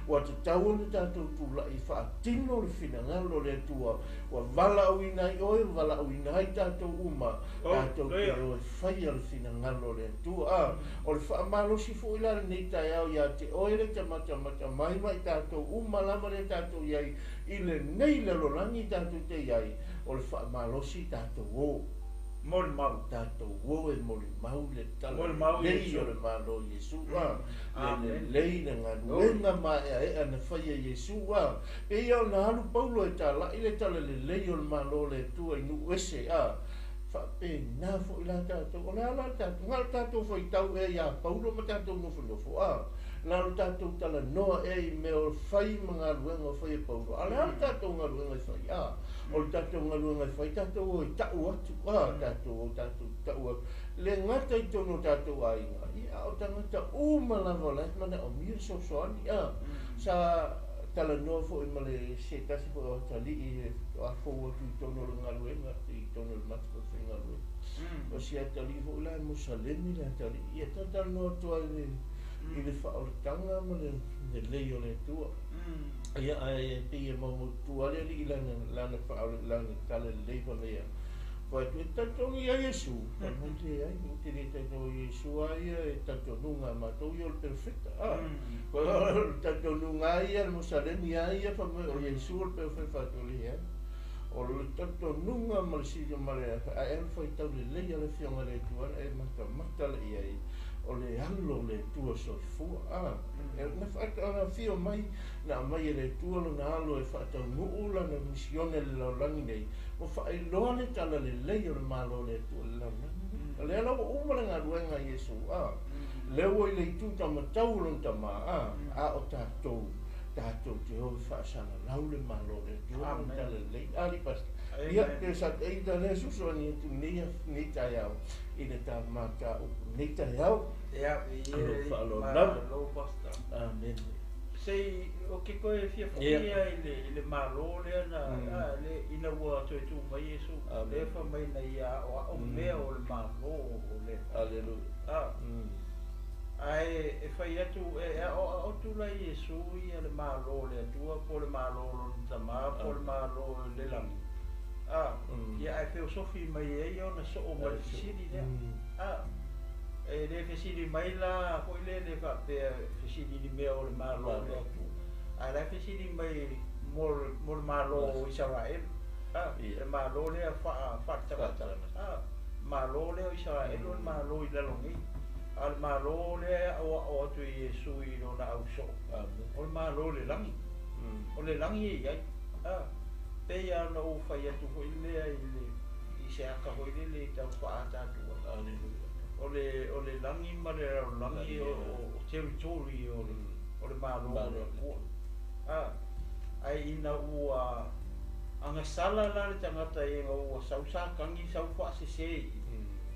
wa te tau le tatou tula I whaatino le whina ngalo le tua, wa wala au inai oe, wala au inai tatou uma, tatou te oe whai al whina ngalo le tua, o le whaamalosi fo ilare nei tai au ia te oe le tamata mai mai tatou uma lama le tatou iai, I le nei le lolangi tatou te iai, o le whaamalosi tatou o. Mol mau tatou o mol mau le tala lei o le malo Yesu le lei na ngaluenga mai e ana faia Yesu pe ia na halu Paulo e tala I le tala le lei o le malo le tua I nu ese fa pe na fo ila tatou o le ala tatou ngal tatou foi tau e ia Paulo ma tatou nofo na lo tatou tala noa e me o fai mga luenga fai Paulo ala tatou ngaluenga fai o tatou ngaluenga fai tatou o tau atu tatou tau le ngata I tono tatou ainga ia o tangata umalava lai mana o mia soani sa tala noa fo I male se tasi fo o tali a fo o tu tono le ngaluenga I tono le matko fai ngaluenga o si a tali fo la Musalemi la tali ia tala noa toa I le whaoletanga ma le leo le tua. Ia ai pia mau tua le li lana whaoletanga tala le leo lea. Koe tu e tatongi a Yesu. Koe ai, te re tatongi Yesu ai e tatonunga matou I o le perfecta. Koe tatonunga ai a le Musalemi ai a whamai o Yesu o le perfecta whatoli ai. O le tatonunga ma le sida ma le a e whai tau le lea le whionga le tua e mata le iai. O le alo le tua soifua na whaata ana whio mai na mai le tua lo na alo e whaata nuula na misione le laulangi nei o whae loa le tala le lei o le malo le tua le laulangi le ala o umara ngā ruenga Yesu leo I le itu tamatau lon tama o tātou te hoi whaasana lau le malo le tua le tala le lei ali pas ia te sa te ita le suso ni tu ni tai au I le ta mata ni tai au ia lo pasta amen sei o ke koe fia fia I le malo le na le ina ua tu mai Yesu le fa mai na ia o mea o le malo o le alleluia ai e fai atu o tu la Yesu ia le malo le tua po le malo lo tama po le malo le lam ia ai filosofi mai e o na so o mai sidi le e le fesidi mai la ko le fa pe fesidi di me o le malo le tu ai la fesidi mai mol malo Israel e malo le fa ta malo le Israel o malo I la longi al malo le o tu Yesu I no na au so o malo le langi o le langi ai pe ya no fa ya tu ko le I se aka ko le ta fa ta tu o le langi ma le langi o territory o le malo ai ina ua anga sala la le tangata e ua sausa kangi sau fa se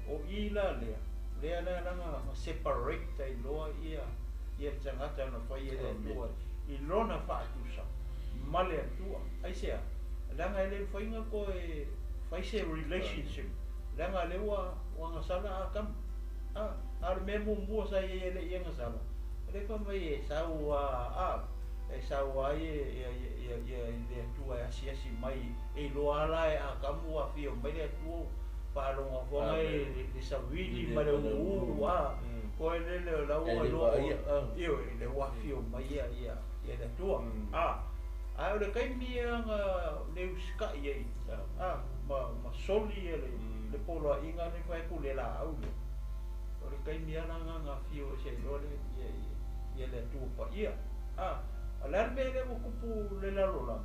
o ila le langa separate tai loa ia tangata na fa ia loa I lona fa tusa male tua ai sea langa le fa inga ko e fa se relationship langa le ua sala akam ar memo mo sa ye le yenga sala le fa mai sa ua e sa ua ye tua asia si mai e lo ala e akamu a fio mai le tu pa lo ngo mai le sa vidi ma le ko le la ua lo io le wa fio mai ia le tua Ai o le kai mia nga le uska ye. Ma soli le polo inga le fai ku le la au. O le kai mia nga fio se lole ye le tu pa ia. Ala me le mo kupu le la lola.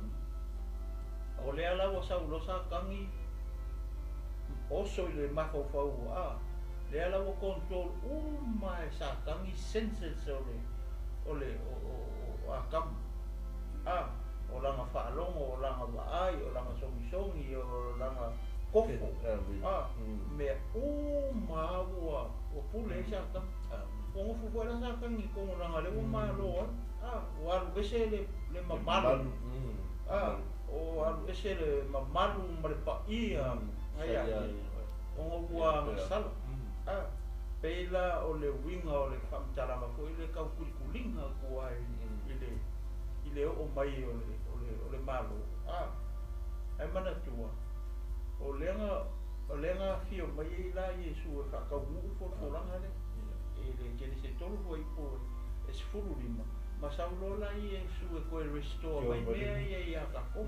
O le ala wa sa ulosa kangi oso le mafo fau le ala wa control mai sa kangi senses ole o akam o langa whaalongo, o langa waai, o langa songi, o langa kofo me maua o pule sa akam o ngofu fwela sa kangi kongo langa le o malo o alu ese le mamalu o alu ese le mamalu ma le paia o ngua ngasala peila o le winga o le whamtarama ko i le kaukulikulinga kua i le o mai o le malo ai mana tua o lenga fio mai i la Iesu e whakaumu fōranga le e le kene se tolu fo i po e se furu lima ma saulo la Iesu e koe restore mai mea i a kako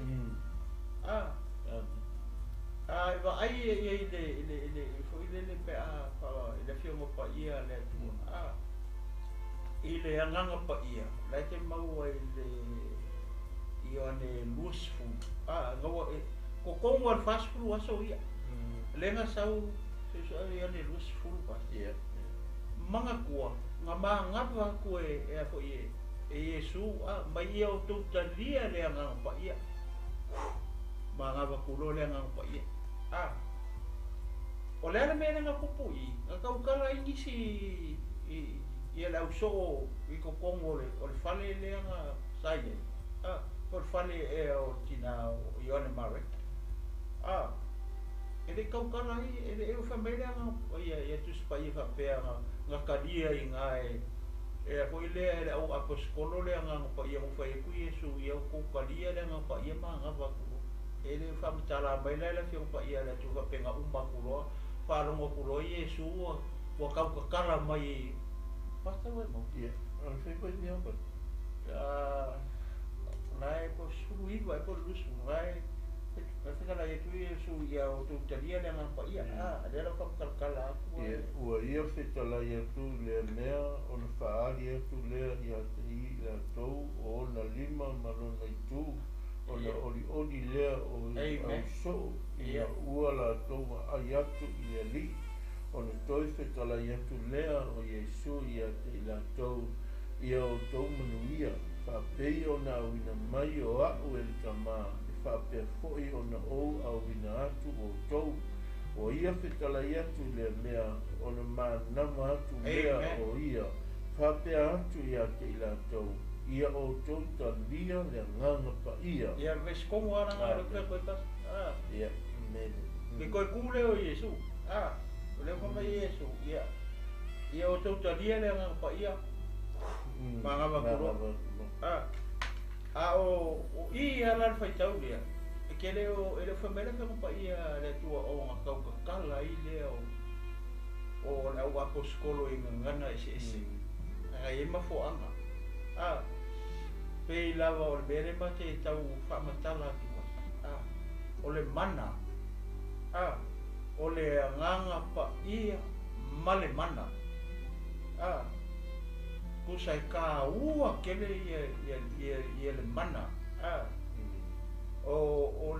va ai le foi le pe le fio mo pa ia le tu ile anganga pa ia la te mau ai le io ne lusfu ngawa ko kongo al fast food aso ia lenga sau se ia ne lusfu pa ia manga kua nga va ko e a foi e Yesu mai ia o tu talia le anganga pa ia manga va kulo le anganga pa ia o le ala mena nga kupui nga kaukala ingi si i ala uso i kokongo o le fale le nga saye o le fale e o tina o ione mare e le kaukala i e le eo famele nga ia tuspa i whapea nga kadia i nga e a koi le au aposkolo le nga pa ia ufa e kui Yesu i au kukalia le nga pa ia maa nga waku ele whamitala mai la fio pa ia la tu penga umma kulo whalongo kulo Iesu wa kaukakara mai pasta wai mo ia o se koe ni apa lai po sui vai po lusu vai fica la tu Iesu ia o tu talia le nga pa ia ale la kaukakala ia ua ia se Tala'iga tu le mea o na whaari tu le ia tri la tau o na lima malona i tu o le oli lea o au so ia ua la tau ai atu i le li o le toi se Tala'iga tu lea o Iesu ia te i la tau ia o tau manuia whapei o na awina mai o au e le tamā e whapea foi o na ou awina atu o tau o ia se Tala'iga tu le mea o na manama atu lea o ia whapea atu ia te i la tau ia o tau talia le nganga pa ia ia ves como ana nga le koe tas ia mene le koe kule o Iesu le koe mai Iesu ia o tau talia le nganga pa ia manga makuro o i ala fai tau lea e kele o ele famele ka pa ia le tua o nga kaukakala i le o au aposkolo i ngana ese ai ma fo anga pe lava o bere ma te tau whamatala tua o le mana o le nganga pa ia male mana kusai ka ua kele ia le mana o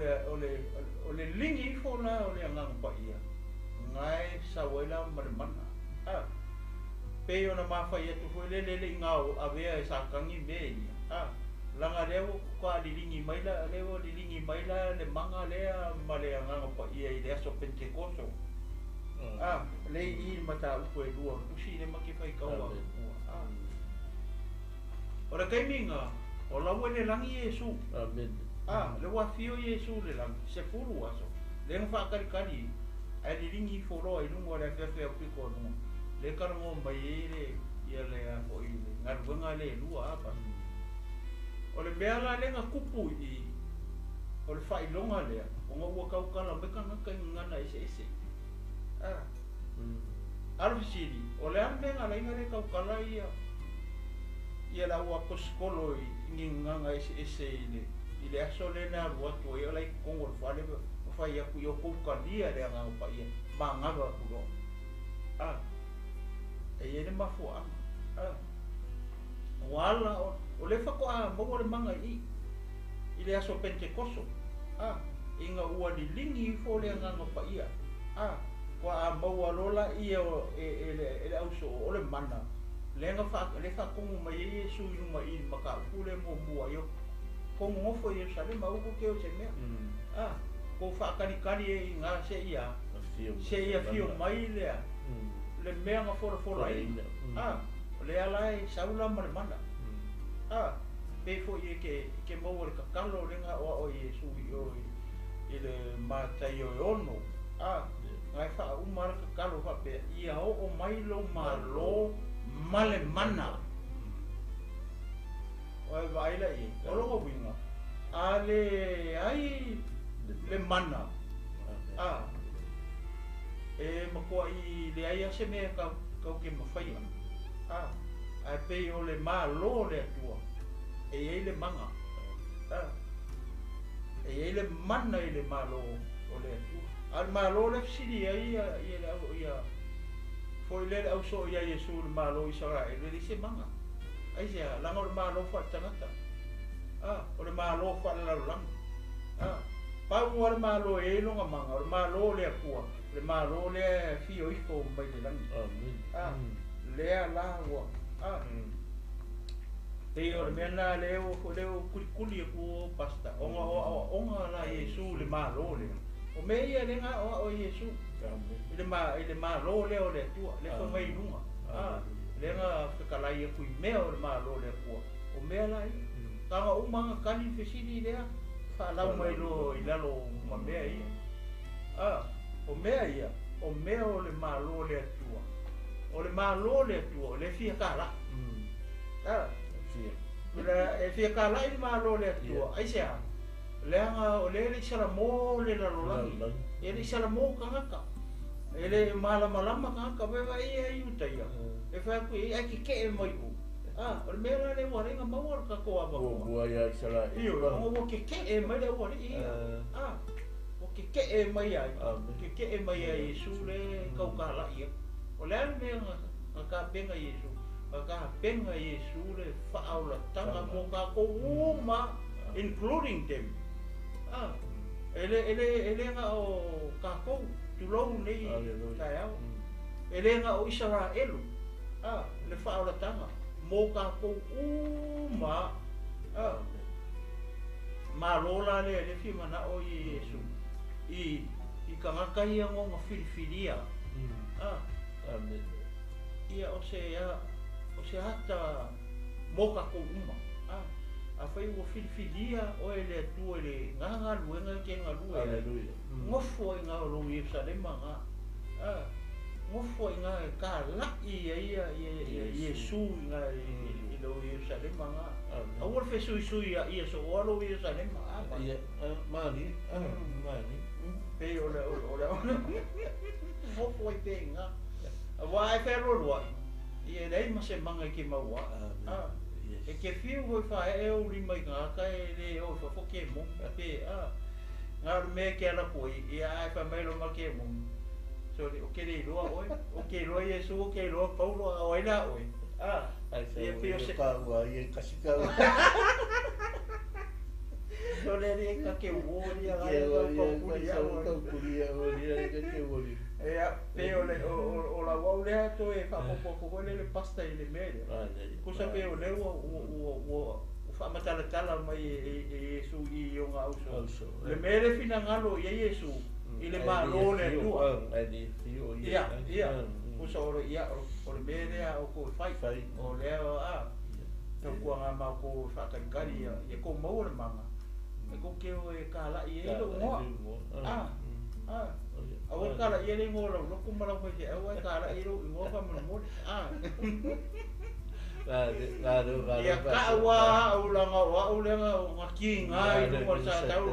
le lingi fo la o le nganga pa ia ngai sawela male mana pe ona mawhai atu fo le ngau avea e sakangi me langa leo kwa lilingi maila leo lilingi maila le manga lea ma le nganga pa ia i le aso pentekoso le i mata upo e lua kusi le maki fai kaua ora kai minga o la wene langi Iesu amen le wafio Iesu le langi se furu aso le ngfa kari ai lilingi foro ai lungo le fefe o piko lungo le karango mai le ia le a o i ngarwenga le lua apa o le mea la le nga kupu i o le whailonga lea o ngā ua kaukala meka ngaka i ngana ese arufisiri o le amenga la inga le kaukala ia la ua poskolo i nganga ese i le I le aso le na rua tu e lai kongo le fale fai aku yo ko kalia le nga pa ia mangava ku lo e ele mafu wala o le fa ko mo le manga i le aso pentekoso inga ua ni lingi fo le nga pa ia ko mo lola ia ele auso o le mana le fa ko mai Yesu i mai maka ku le mo bua yo ko mo fo ye sale ma ko ke o se me ko fa kani e nga se ia fio mai le mea nga fora ai le ala e saula mana pe fo ye ke mo le kakalo le nga o Yesu i le matai o ono ngai fa umar kakalo fa pe ia o mai lo malo male mana o vai la i o lo winga ale ai le mana e mako i le ai se me ka ke mafai ai pe o le malo le Atua e ai le manga e ai le mana i le malo o le Atua al malo le sili ai ia foi le au so ia Yesu le malo Israel le se manga ai se la ngor malo fa tangata o le malo fa la lang pa o le malo e lo manga o le malo le Atua le malo le fio ifo mai le lang le ala wa te o le mena le o kuli ko pasta onga la Yesu le malo le o me ia le nga o Yesu ile malo le o le Atua le fo mai lunga le nga Tala'iga ku me o le malo le Atua o me la i tanga o manga kali fesili le fa la mai lo ilalo ma me ia o me ia o me o le malo le Atua o le malo le Atua le fia kala e fia kala i malo le Atua ai se le nga o le sala mo le la rolangi ele sala mo kanga ele malama kanga ve vai ai utaia e fa ku ai ke mai u o me la le wa nga mo ka ko aba o bua ia sala io o ke mai le wa o ke mai ai ke mai ai Yesu le kau kala ia o le me nga ka benga Yesu ka benga Yesu le fa aula tanga mo ka ko uma including them ele nga o kako tulou nei taeao ele nga o Israel le faola tanga mo kako uma malola le fimana o Yesu i kangaka ia ngonga filifilia ia o se hata mo kako uma a fai o filifilia o ele Atua ele nganga luenga ke ngalue ngofo nga lo Yerusalem nga ngofo nga ka la ia Yesu nga lo Yerusalem nga a o fe sui ia so o lo Yerusalem ia mani pe o ngofo te nga wa e ferro lo ia dai ma se manga ke maua e ke fiu voi fa e o lima i ngaka e le o fa fo ke mo pe nga me ke ala poi e ai fa mai lo ma ke mo so o ke le lo o ke lo Yesu o ke lo Paulo o ina oi ai se pa wa i kasika so le ka ke wo ri aga ko kuria o ri ke wo ri pe o la wa le to e fa po le pasta i le mele cosa pe o le o fa matala mai Yesu i o nga uso le mele fina ngalo ye Yesu i le malo le Atua ia o so o le mele o ko fai o le no ko nga ma ko fa kari ye ko mo le manga e ko ke o e kala i e lo ngo awal kala ia le ngolo lo ko mala ko je awal kala i lo ngo fa mo ya ka wa ulanga ngakinga i lo sa tau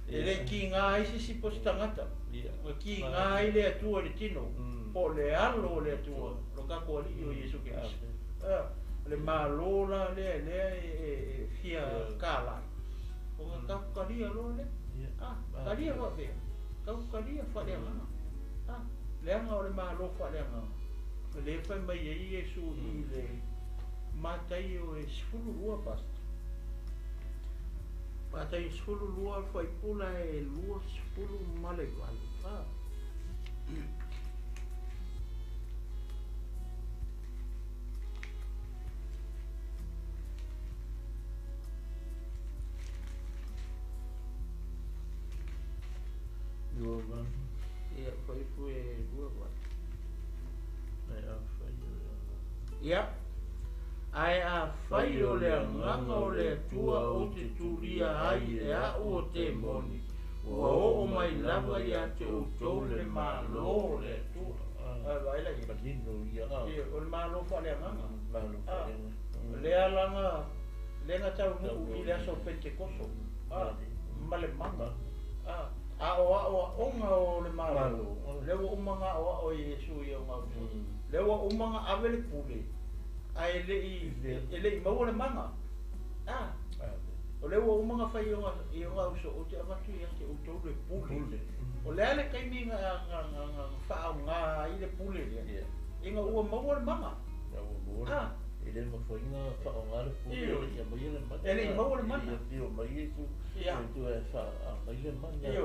ele kinga i si postangata kinga i le Atua le tino po le alo le Atua lo ka ko li o Yesu Kristo le malola le fia kala o ka kaukaria lo le karia wa ve kaukaria fa le nga le nga o le malo fa le nga le fa mai e Yesu I le matai o e sfulu lua pasta matai sfulu lua fa I pula e lua sfulu male wale Dua man. Ia, foi dua wale. Ai a whai Ia. Ai a whai o le nganga o le tua o te turia ai e a o te moni. Ua o mai lava ia te o tau le malo le tua. Ai vai la ia. Patino ia. Ia, o le malo fa le nganga. Malo fa le nganga. Le alanga, le nga tau nuku I le aso Pentecoso. Male manga. A onga o le malo. Lewa umanga o Yesu I o ngau. Lewa umanga avele pule. Ai le I maua le manga. O lewa umanga whai I o ngau so o te avatu I ate o tau le pule. O le ale kaimi ngā whao ngā I le pule lea. Inga ua maua le manga. Ele ma foi na whaongara pūre ia mai le mana. Ele I maua le mana. Ia mai Yesu. Tu e wha mai le mana. Ia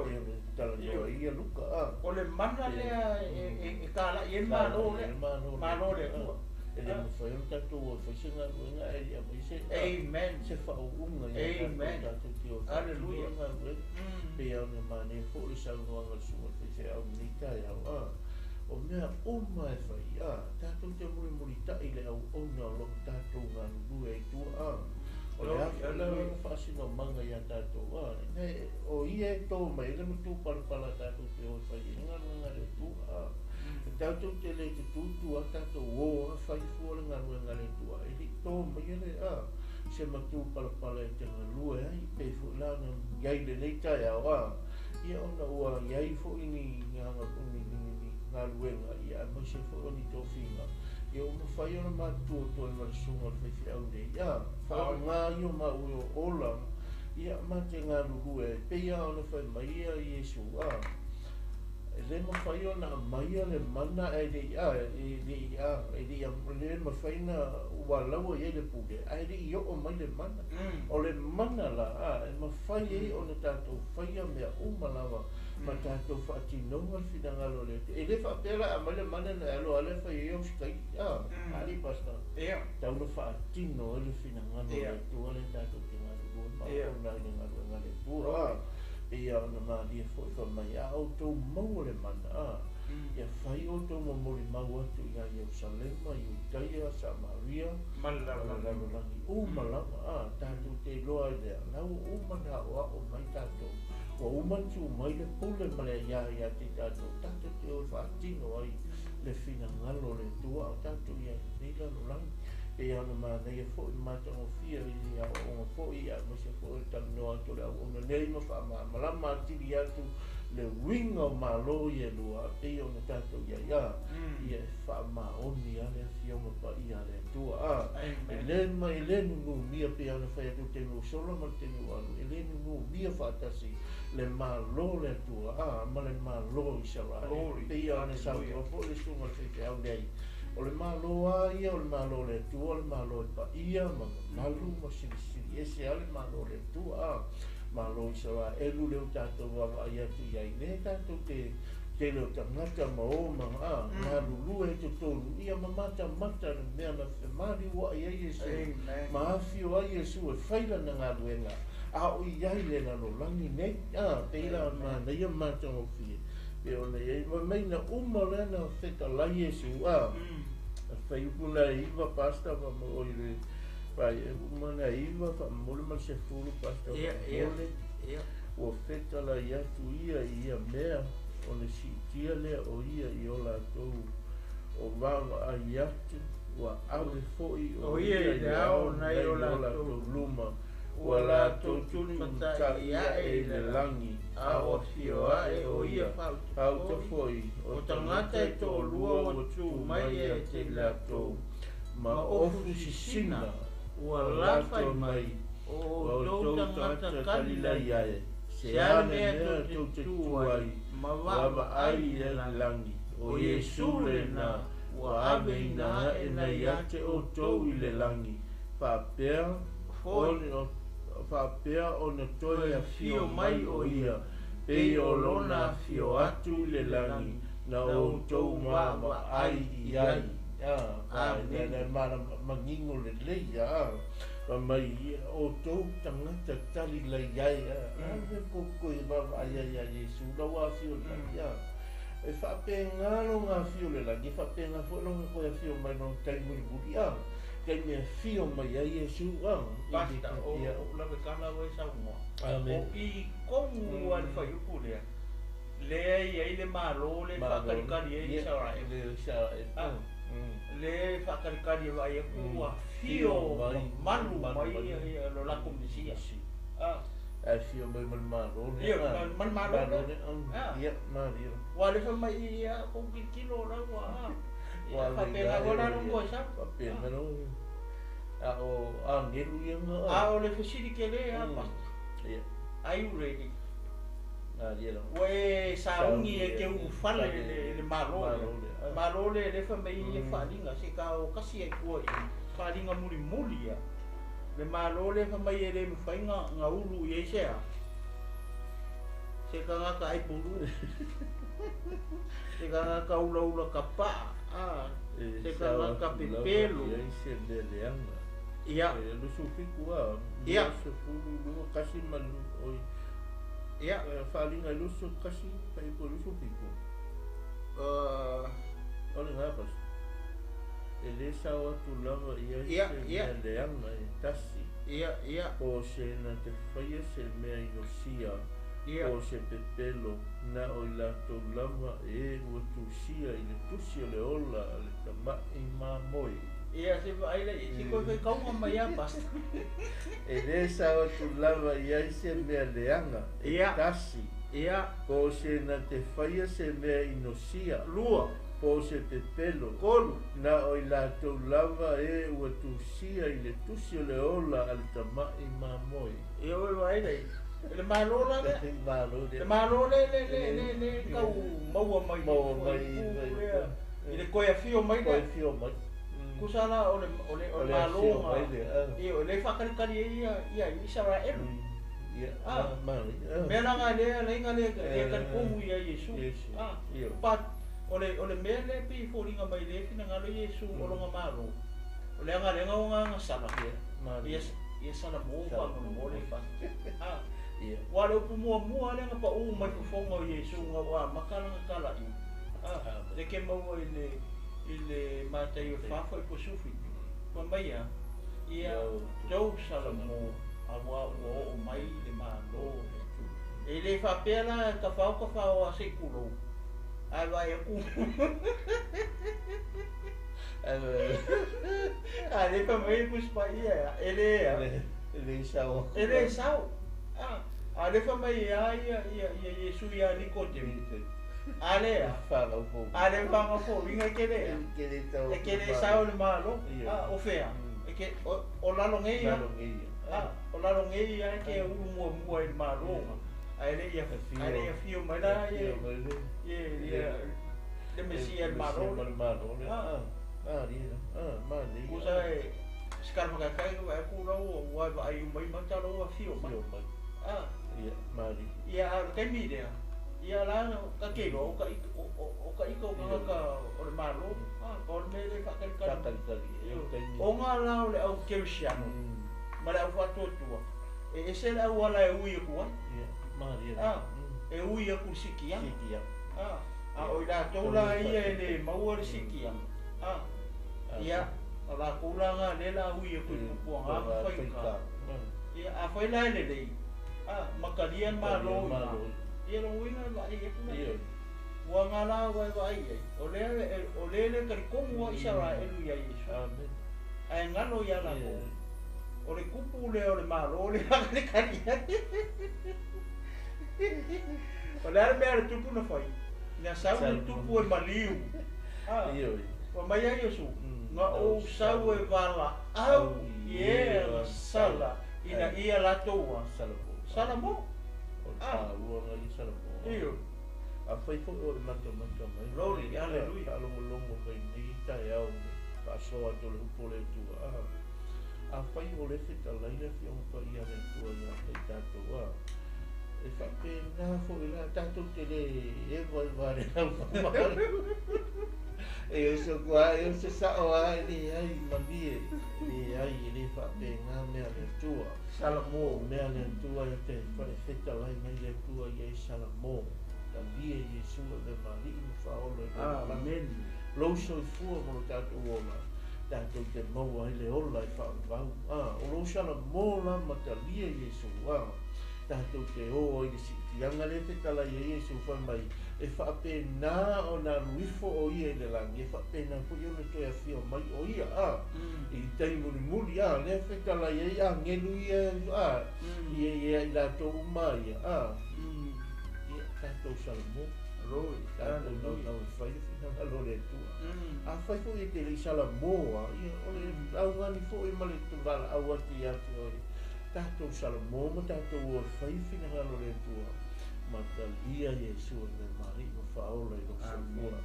Tala'iga luka. O le mana lea e kāla I e malo le. Malo le tua. Ele ma foi un tatu o whasinga ruenga e ia mai se. Amen. Se whaunga. Amen. Alleluia. Pe au ne mane fo le saunoanga sua se au nita e au. O mea o mai whai tātou te muri tai le au ona lo tātou ngā rue I tua o le hawha la whaasino manga ia tātou o ia e tō mai le mutu palapala tātou te o whai ngā le tua tātou te le te tūtu a tātou o whai fuore ngā rue ngā le tua e li tō mai le se matu palapala e te ngā rue pe fu lana iai le nei tai au ia ona ua iai fu ini ngā ngā luenga ia mai se fo ni tofinga ia o mawhai ona mātua toi marasunga le whaiwhi au nei ia whao ngā io ma ui o ola ia mate ngā lurue peia ona whai mai ia Yesu le mawhai ona mai le mana e le ia le mawhai na ua laua ia le pule e le i o mai le mana o le mana la e mawhai e ona tātou whaia mea umalawa ma tātou whaatinonga whingalo le e le whaapera a mai le mana na alo ale whai e o skai ali pasta tau le whaatino e le whingalo le tua le tātou ki ngā rua ma o nai ngā rua le tua ia ona mali e foi fa mai a o tō mau le mana ia whai o tō mamori mau atu i a Ierusalema, Iudaia, Samaria Malalangi o malama tātou te loa i lea lau o mana o mai tātou o umantu mai le pule male ia te tātou te o whaatino ai le whina ngalo le tua o tātou ia nei lano langi e ana mana ia fo I matango fia I a o fo I a mase fo I tanu noa to le au ona nei ma wha malama tiri atu le winga o malo ia lua e ona tātou ia wha maoni a le fionga pa I a le tua e le nungu mia pe ana whai atu tenu sola ma tenu alu e le nungu mia whaatasi le malo le tua ma le malo I sarai pe ana sau o fo le sunga te au nei o le malo ia o le malo le tua o le malo pa ia ma malu ma siri ese ale malo le tua malo I sara elu leo tātou wawa ia tu iai ne tātou te leo tangata ma o ma ngā lulu e te tonu ia ma mata le mea na whemari wa ia Yesu ma awhio a Yesu e whaila na ngā luenga a o iai le na no langi ne peila ma na ia mata o fie pe ona ia ma mai na le na wheta la Yesu whai upuna iwa pasta wa mo le pai upuna iwa wa mole ma se fulu pasta mole o wheta la ia tu ia mea o le sitia le o ia I o la tou o wawa a iatu wa awe foi o ia I ao na I o la tou luma wa la tou tuni mata ia e le langi a o fio a e o ia au te foi o tangata e tō lua o tū mai e te la tou ma ofu sisina ua lawhai mai O tau tangata kalilai. Se ane mea tau te tuai. Mawawa ai e langi. O Yesu le na. Wa ave ina e na iate o tau i le langi. Whapea o na toi a fio mai o ia. Pei o lona fio atu le langi. Na o tau mawa ai i ai. Nene mana mangingo le leia. Mai o tau tangata tali le iai. Ave koko i wawa ai ai ai Yesu. Lawa fio le langi. E whapea no ngā fio le langi. Whapea ngā whanonga koe a fio mai no kai muri buri. Kai mea fio mai ai Yesu. Pasta o lawe kala wai saunga. O I kongu al whaiupu lea. Lea I ai le malo le whakarikari e I saurae. Le whakarikari e wai e kua fio manu mai lo lako misia. A fio mai man malo. Man malo. Ia, mario. Wa le mai ia ko kilo la wa. Wapea ngona nungo sa. Wapea ngona. O ngeru ia. O le fasiri ke le pasta. Ia. Are you ready? Ia la. We saungi e ke ufale le malo. Malo le fa mai e falinga se ka o kasi e ko falinga muri muri ia. Le malo le fa mai e le mfainga nga ulu ye sea. Se ka ngaka ai pulu. Se ka ngaka ula kapa. Se ka ngaka pepelo. Se le leanga. Ia. Lu sufiku a. Ia. Se pulu lu kasi malu oi. Ia. Falinga lu su kasi pa ipo lu sufiku. Olha ngapas. Ele sawa tu lava ia se leanga e tasi. Ia. O se na te whaia se mea inosia. O se pepelo na o la to lava e ua tusia I le tusi o le ola le tamai mamoi. Ia se vai le se ko fe kaunga mai a pasta. E le sawa tu lava ia se mea leanga e tasi. Ia. O se na te whaia se mea inosia. Lua. O se pepelo Kolu. na o la to lava e ua tusia I le tusi o le ola le tamai mamoi. Ia vai le. Le malo la le. Le malo le kau maua mai. Ile koia fio mai. Kusala o le malo. Ia o le whakarikari ia Israel. Mena ngā le inga le karikomu ia Yesu. Pat o le mea le pi fōringa mai le fina ngalo Yesu o longa malo. O le anga renga o ngā sala. Ia sala mō whangu mō le whangu. Wale upu mua le ngapa o mai fonga o Yesu nga wa makala kala I. Le ke mau I le matai o fafa I posufi. Pa mai ia tau sala mo awa o mai le malo. E le whapea la ka whao a se kulo. Ai vai ku. Le pa mai kuspa ia. Ele sao. Ale fa mai ia Yesu ia Nicodemo. Ale fanga fo vinga kele. Kele sao le malo. O fea. Que o lalo ngai o lalo ngai ia ke mua I malo. Ale ia fio mai la ia le mesia el malo. Usa sekarang kai aku lau wa ai mai mata lau fio mai. Ia mari. Ia kai mi dia. Ia la ka ke o ka iko ka o le malo. Ko me le ka o nga la le au Cristiano. Ma la fa totua. E se la wala e ui ko. Ia mari. E ui ku sikia. O la tola ia le mau le sikia. Ia la kulanga le la ui ku puanga fa. Ia a foi la le. Makalian malo. Ia lo wina la ia ku. Wa ngala wa ai. Ole le karikomu wa Israel ia Yesu. Amen. Ai ngalo ia la ko. Ole kupu le ole malo le karia. Ole me tupu na foi. Na sau tupu e maliu. Wa mai Yesu. Nga o sau e wala au ia sala ina ia latou Salamo. O ua ngai Salamo. Iyo. A fai fo o mata mai. Glory, hallelujah. Longo mai ni tai au pa soa to le upole tu. A fai o le fita laile fi on pa ia le tu ia te tato. E fa pe na fo ila tato te le vai e so qua eu se sa o ai ai mandi e ai le fa pe nga me le tua Salamo me le tua te fa fita lai mai le tua ia Salamo ta dia Yesu le mali mo fa o le amen lo so fu mo tato ona tato te mo ai le ola fa va o lo Salamo la matalia Yesu tato te o i si tianga le te tala i Yesu fa mai e fa pena o na ruifo o ia le langi e fa pena ko yo le toia fio mai o ia i tei muri le fe tala i ngelu ia ia i la to mai ia tato Salamo roi tato no fai fina lo le tu a fai fo i te le Salamo ia o le au ngani fo i male tu vala au ati ati ori tato Salamo ma tato o fai fina lo le tua mata lia Yesu le mari o faola i lo fua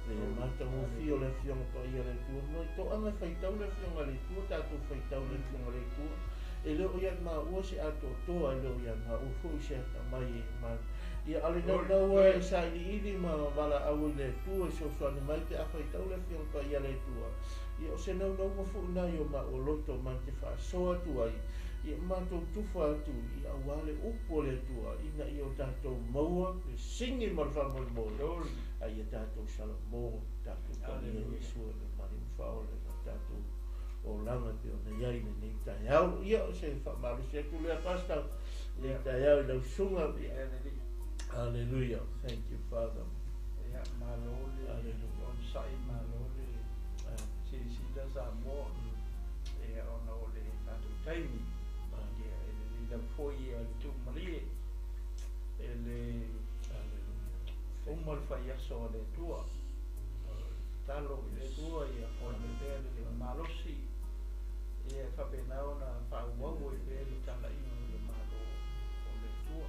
le mata o fio le fiong to ia le tua no to anga fai tau le fiong le tua tato fai tau le fiong le tua e le o ia ma o se ato toa le o ia ma o fu se mai ma ia ale no e sa i ma vala au le tua so so ni mai te a fai tau le fiong to ia le tua ia o se no mo fu na yo ma o loto ma te fa so atu ai ia matou tufa atu i awale upo le tua ina i o tatou maua pe singi ma le whamolmolo ai e tatou Salamo tatou kania Yesu le mari mwhaole na tatou o langa pe o na iai ne nei tai au ia o se whamaru se tu lea pasta le tai au i lau sunga Hallelujah. Thank you, Father. ia Malo Hallelujah. on sai Malo si da mo ia ona o le tatou taimi le foi al tu mari ele uma le fai aso le tua talo le tua ia o le bele le malosi ia fa pena ona fa uau e bele Tala'iga le malo o le tua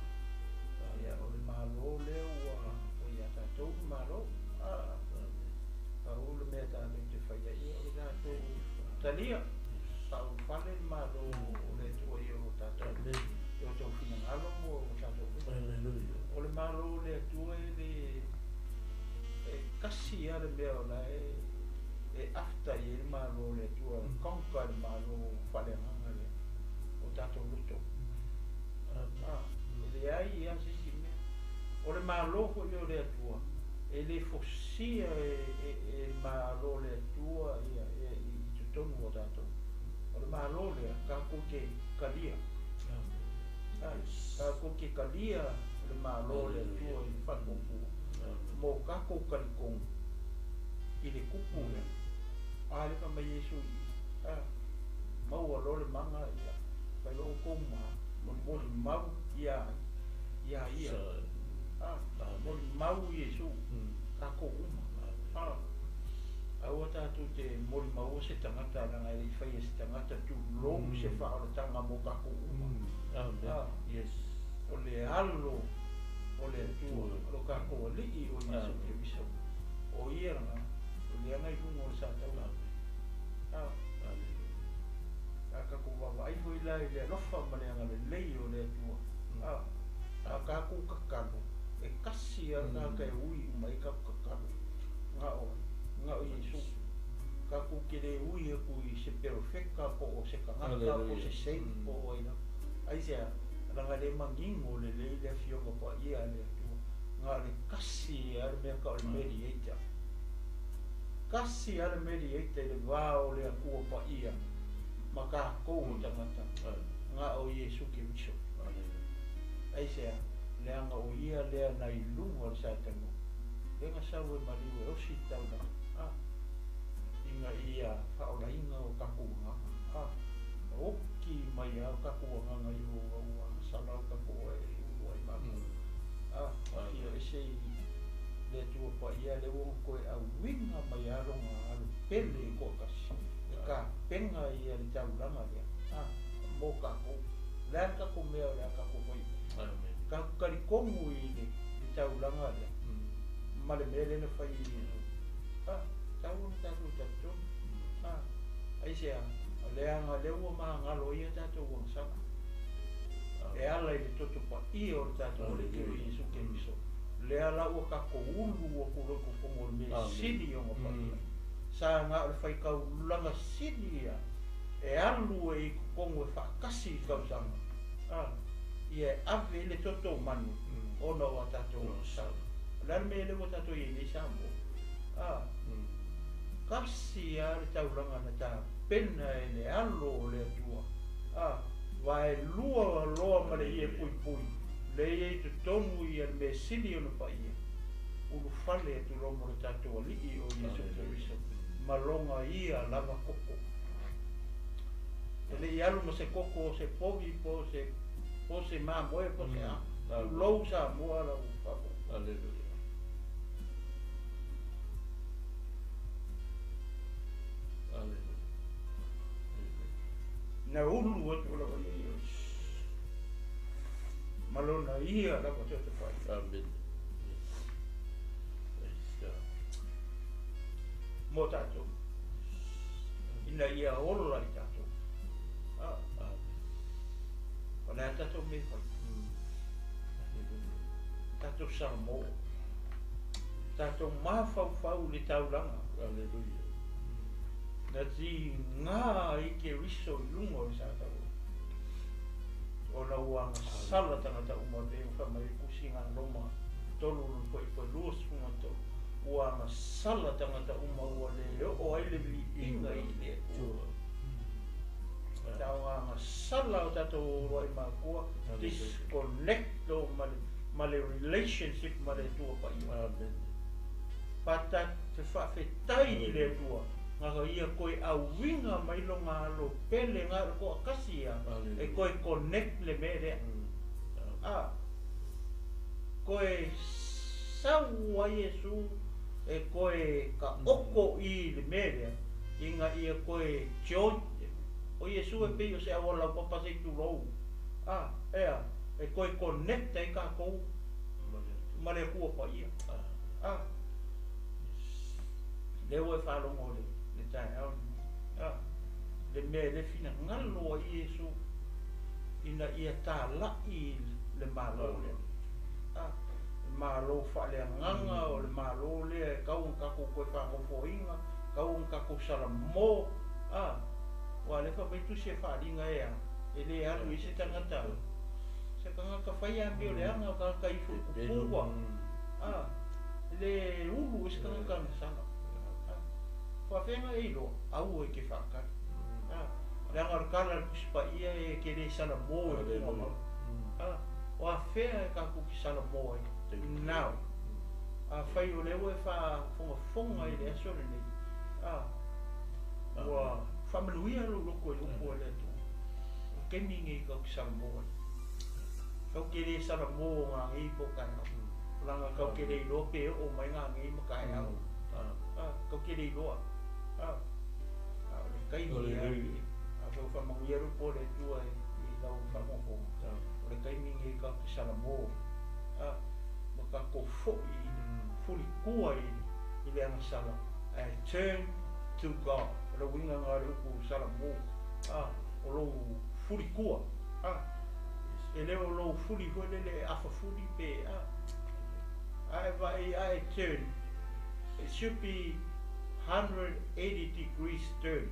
ia o le malo le ua o ia tatou malo a o le mea tatou te fai ia o le tatou talia tau fale malo o le tua ia o tatou o tau fina ngalo mo o tatou Hallelujah. o le malo le tua e kasi ia le mea o la e afta i le malo le tua konka le malo fale nganga le o tatou luto le ai ia sisi mea o le malo ko i o le tua e le fosia e malo le tua ia i tutonu o tatou o le malo le kako ke kalia kako ke kalia le malo le tua i whakopu mo kako kalikong i le kupu le a le kama Yesu i mau alo le manga ia pai lo koma mo mau ia mo mau Yesu kako uma aua tātou te mori mau se tangata ranga i whai se tangata tu long se whaara tanga mo kako uma Yes. o le alo o le tua o kako o lii o Yesu Kiriso o ia ranga o le angai hungo o sa tau a kako wawa ai hui lai le lofa ma le anga le lei o le tua a kako kakano e kasi a ka e ui umai kako kakano nga o Yesu kako kere ui e kui se perfecta po o se kangata po se seini po o ina ai sea ranga le mangingo le le fionga pa ia le tu nga le kasi ar me ka le mediator kasi ar mediator le vao le ku pa ia maka ko tangata nga o Yesu ke wiso ai sea le anga o ia le na ilunga sa tano le nga sa we maliwe o si tau na inga ia faola inga o kakunga o ki mai a kakunga nga i o sala o kakunga e o i mami ia e sei le tua pa ia le o koe a winga mai a ronga alu pele ko kasi e ka penga ia le taulanga lea mo kako. Lea kako mea o lea kako koi. Kako karikongu I le taulanga lea. Male mele na fai tau na tatu tatu. Ai sea, lea nga leua maa ngalo ia tatu wang saka. E ala I le toto pa I o tatu o le kiro Iesu ke miso. Lea la ua kako ulu o kuroko kongo me sili o pa ia. Sa nga o le fai kau langa sili ia. E alu e kongo e whakasi I kau sanga. Ia ave le toto manu. Ona o tatu o saka. Lea me le o tatu I le sambo. Kasi a le tauranga na ta pena e le alo o le atua. Vai lua loa ma le ie pui pui. Le ie tu tonu I al me sili o na pa ia. Ulu fale e tu romo le tatu o lii o Iesu Keriso. Malonga ia lava koko. E le I alu ma se koko se povi po se mamoe po se a. Lou sa mua la u papo. Alleluia. Na ulu atu la wai ia. Malona ia la ko te pai. Amen. Mo tato. Ina ia ola I tato. Ona tato me pai. Tato samo. Tato mafau le taulanga. Alleluia. Na ti ngā I ke riso I lungo I sa tau. O na uanga sala tangata uma te uka mai kusi ngā roma tolu koi luas kunga tau. Uanga sala tangata uma ua leo o ai le li inga I le tua. Ta uanga sala o tato roi makua disconnecto male relationship male tua pa ima. Pata te whawhetai I le tua. Ngaka ia koe awinga mai lo ngā lo pele ngā lo koa kasi ia. E koe connect le mere. Koe sau a Iesu e koe ka oko I le mere. Inga ia koe joint. O Iesu e pei o se awa lau papa se tu rou. Ea. E koe connect e ka kou. Mare kua pa ia. Leo e whalongo le. Le me le fina ngalo a Iesu ina ia tā lai le malo le. Malo whale nganga o le malo le kau ngako koe whangofo inga, kau ngako salamo. Wa le whapaitu se wharinga ea, e le alu I se tangata. Se kanga ka whai ambi o le anga ka kai fukupuwa. Le ulu e se kanga ka nasanga. Whawhenga e ilo, au e ke whaka. Ranga rukala kuspa ia e ke re sana mō e kunga mau. Whawhenga e kako ki sana mō e. Nau. Whai o leo e whonga I le asore nei. Wa whamanuia lo loko e loko e le tu. Ke mingi kako ki sana mō e. Kau ke re sana mō ngā ngi po kanga. Ranga kau ke re ilo pe o mai ngā ngi makai au. Kau ke re iloa. Kai ni a fa manguieru po le tua I lau whamofo. O le kai mingi ka pisana mō. Ma ka ko fo I furi kua I le anga sala. I turn to God. O le winga ngā reupu sala mō. O lo furi kua. E leo lo furi koe le afa furi pe. I turn. It should be 180 degrees turn.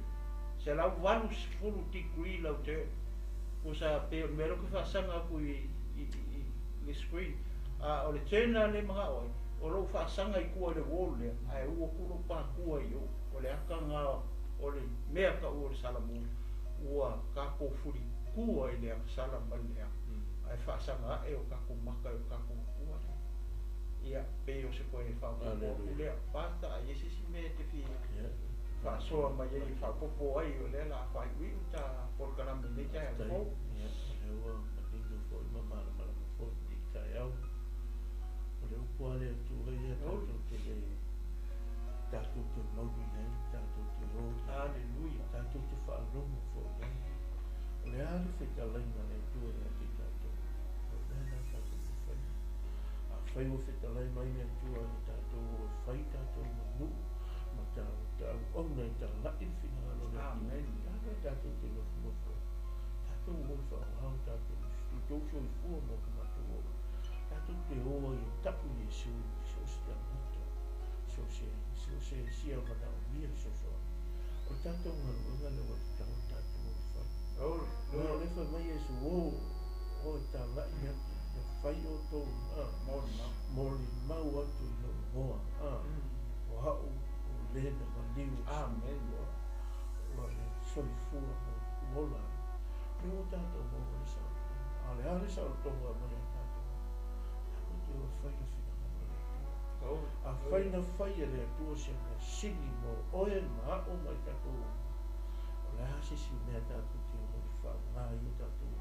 Se lau walu 10 degree lau turn. Ko sa pe mero ke whasanga ku I screen. O le turn na le mga oi. O lo whasanga I kua le wall le. Ai ua kuro pa kua I o. O le aka ngā o le mea ka ua le salamu. Ua kako furi kua I le aka salam lea. Ai whasanga e o kako maka o kako kua. Ia pe o se koe whaupopo lea pata a Iesi si me te whi whaasoa mai e whaupopo ai o lea la whai ui uta porkarame ne kia e whau. Heua matingo fo I mamara marama fo I kai au. O le upua lea tu hei e tātou te le tātou te mauri nei, tātou te rō. Alleluia. Tātou te whaaromo fo I. O le a hale whetalainga le tua e ati tātou. O nena tātou te whai. A whai o whetalai mai le tua e tātou o whai tātou manu. Ma tātou ona i tā lai whingalo le tua. Amen. Tātou te lofu. Tātou o whao tātou i tōsho i fua mo ka mātou o. Tātou te oa i tapu Jesu so se tāmata. So se sia mana o mia so so. O tātou ngā le o tātou o whai. Nā lefa mai Jesu o tā lai atu. Ia whai o tō mori mau atu i no moa. O hau o lena ma liu. Amen. O le soi fua mo mola. Me o tātou mo o sa. Ale sa o tonga mai a tātou. Tātou te o whai a whina mai. A whai na whai a le atua se me sini mo oe ma o mai tātou. O le hasisi mea tātou te o mori wha ngā i o tātou.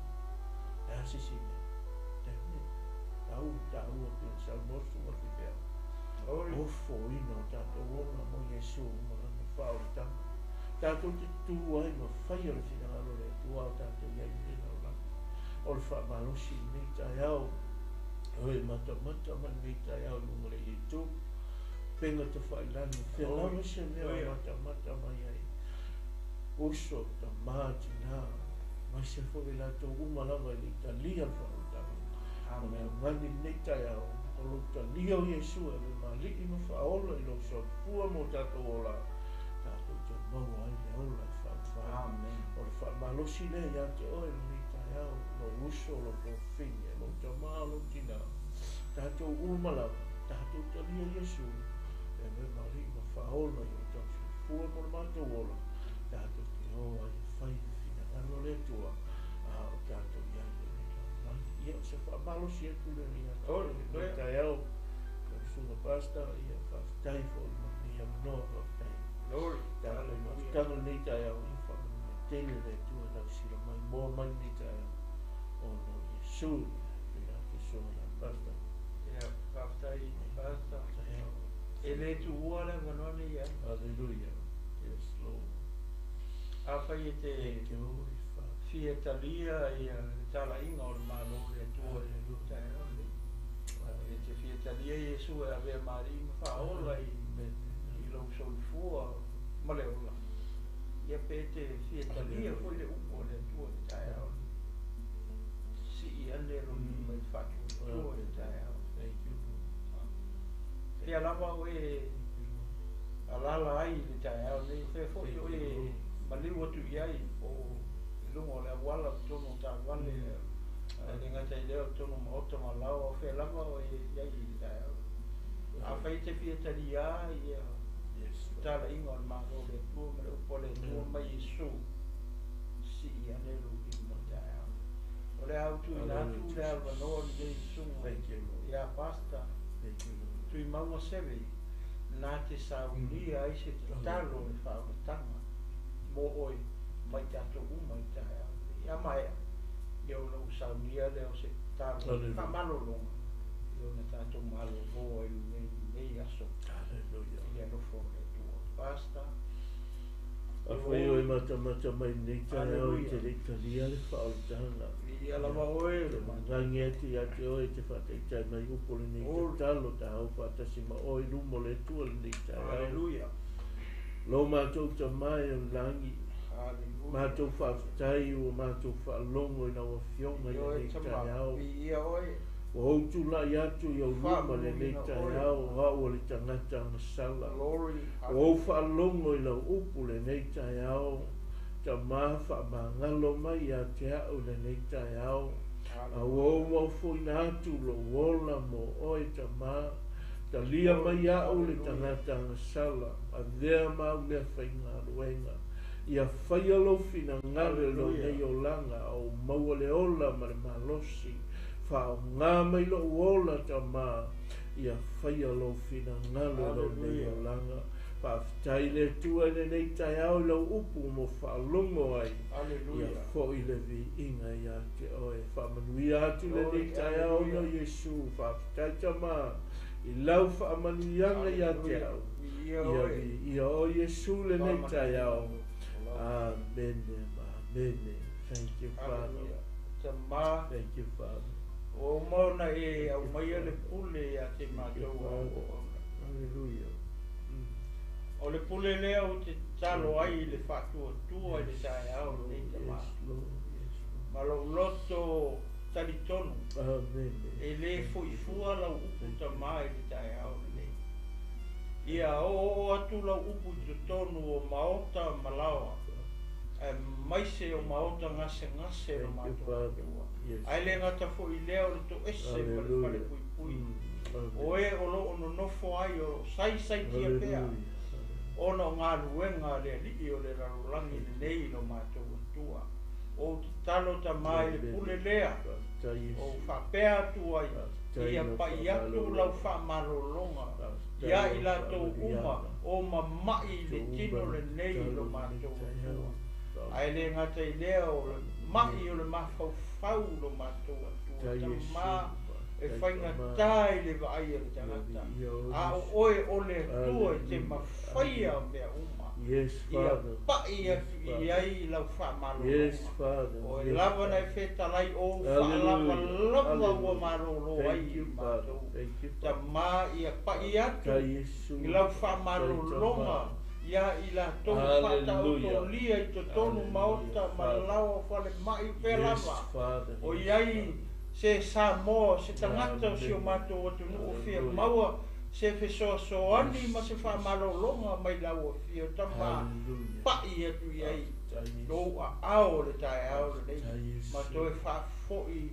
Le hasisi mea. Te me. Tau a pia sa mosu a ki pia. Ofo ina o tātou ona mo Jesu ma na wha o tātou. Tātou te tū ai ma whai o le whina ngā le atua o tātou iai mena o langa. O le wha malosi nei tai au. Hoi mata man nei tai au nunga le i tū. Penga te whai lani. Whenau se mea mata mai ai. Uso ta māti nā. Mai se whoi lato umalawa i ta lia whautanga. Amen. Ngani nei tai au. O lo ta lia o Jesu e me ma li i ma whaola i lo so fua mo tātou ola. Tātou te mau ai le ola i whautanga. Amen. O le wha malosi le ia te oe nei tai au. Lo uso lo profinge. Lo ta malo tina. Tātou umalawa. Tātou ta lia Jesu. E me ma li i ma whaola i o tātou fua mo le mātou ola. Tātou te oa i whai whina ano le tua. O tātou iai le nei. Ia se wha malosi e kule ria. Nei tai au. Ka sunga pasta ia whaftai fo i ma nia mnoa whaftai. Tātou ma whakanga nei tai au i wha me tele le tua lau sila mai. Moa mai nei tai au. O no Jesu. Pina te sunga la pasta. Ia whaftai pasta. E le tu ua le manoni ia. Hallelujah. Yes, Lord. A whai e te fia talia i Tala'iga o le Malo le tua le luta e ole. E te fia talia Jesu e avea mari ma whaola i lau soifua ma le ola. Ia pe te fia talia foi le upo le tua le tae ole. Si i ane lo ni mai whatu le tua le tae ole. Thank you. Pia lava oe alala ai le tae ole. Fe foi oe maliu atu iai o lungo le awala tono ta wale le ngata i leo tono ma oto ma lau o fe lava o iai i tae a fai te fia talia i Tala'iga o le Malo le tua ma le upo le tua mai Jesu si i anelu i ma tae o le au tui natu le alvanoa ni le sunga i a pasta tui maunga sewe nā te saunia ai se te talo e whaunatanga mo oi mai tato umai tae ia mai ia o lau saunia leo se talo ka malo longa ia o na tato malo voa i nei aso ia no fore tua pasta A whai o e mata mai nei tae au i te rekalia le whaotanga. Ia lava oe Rangi ati ate oe te whatei tai mai upole nei te talo ta hau whatasi ma oe lumo le tua le nei tae au. Alleluia. Lo mātou ta mai o langi. Mātou whaafitai o mātou whaalongo i nawa fionga i nei tae au. Ia oe. O houtu lai atu i au luma le nei tae au hau o le tangata na sala. O hou whaalongo i lau upu le nei tae au. Ta mafa ma ngalo mai a te au le nei tae au. A wau mau fwina atu lo wola mo oe ta ma. Ta lia mai au le tangata na sala. A dhea mau mea whainga ruenga. Ia whaialo fina ngare lo nei o langa au maua le ola ma le malosi. Whao ngā mai lo ola ta ma. Ia whaialo fina ngare lo nei o langa. Whaafitai le tua le nei tai au lau upu mo whaalongo ai. Ia fhoi le vi inga ia te oe. Whaamanui atu le nei tai au no Jesu. Whaafitai ta ma. I lau whaamanuianga ia te au. Ia o Jesu le nei tai au. Amene, amene. Thank you, Father. Tama. Thank you, Father. O mauna e au mai le pule a te mātou au. Hallelujah. O le pule lea o te talo ai le whatua tua le tae au le tama. Malo loto talitonu. Amen. E le fuifua lau upu tama le tae au le. Ia o atu lau upu te tonu o maota malawa. Maise o maota ngase o mātua tua. Ai le ngata fo i leo le to ese ma le pale pui pui. O e o lo ono nofo ai o sai kia pea. Ono ngā luenga le li o le rarulangi le nei no mātua tua. O te talo ta mai le pule lea. O whapea tua i. Ia pai atu lau wha marolonga. Ia i la tō uma o mamai le tino le nei no mātua tua. Ai le ngata i leo le mai o le mawhau lo mātua tua. Tama e whainga tai le vai e le tangata. A oe o le tua i te mawhaia mea uma. Yes, Father. Ia pai atu i ai lau whamalo. Yes, Father. O e lava nei whetalai o whalava ua marolo ai i mātou. Tama ia pai atu i lau whamalo longa. Ia i la tō whata o tō lia i tō tonu maota malawa whale mai pelava. O iai se sa moa se tangata o si o mātou o tunu o whia maua se whesoa soani ma se whamalo longa mai lau o whia tama pai atu iai. Nō a ao le tae ao le nei. Ma tō e whafoi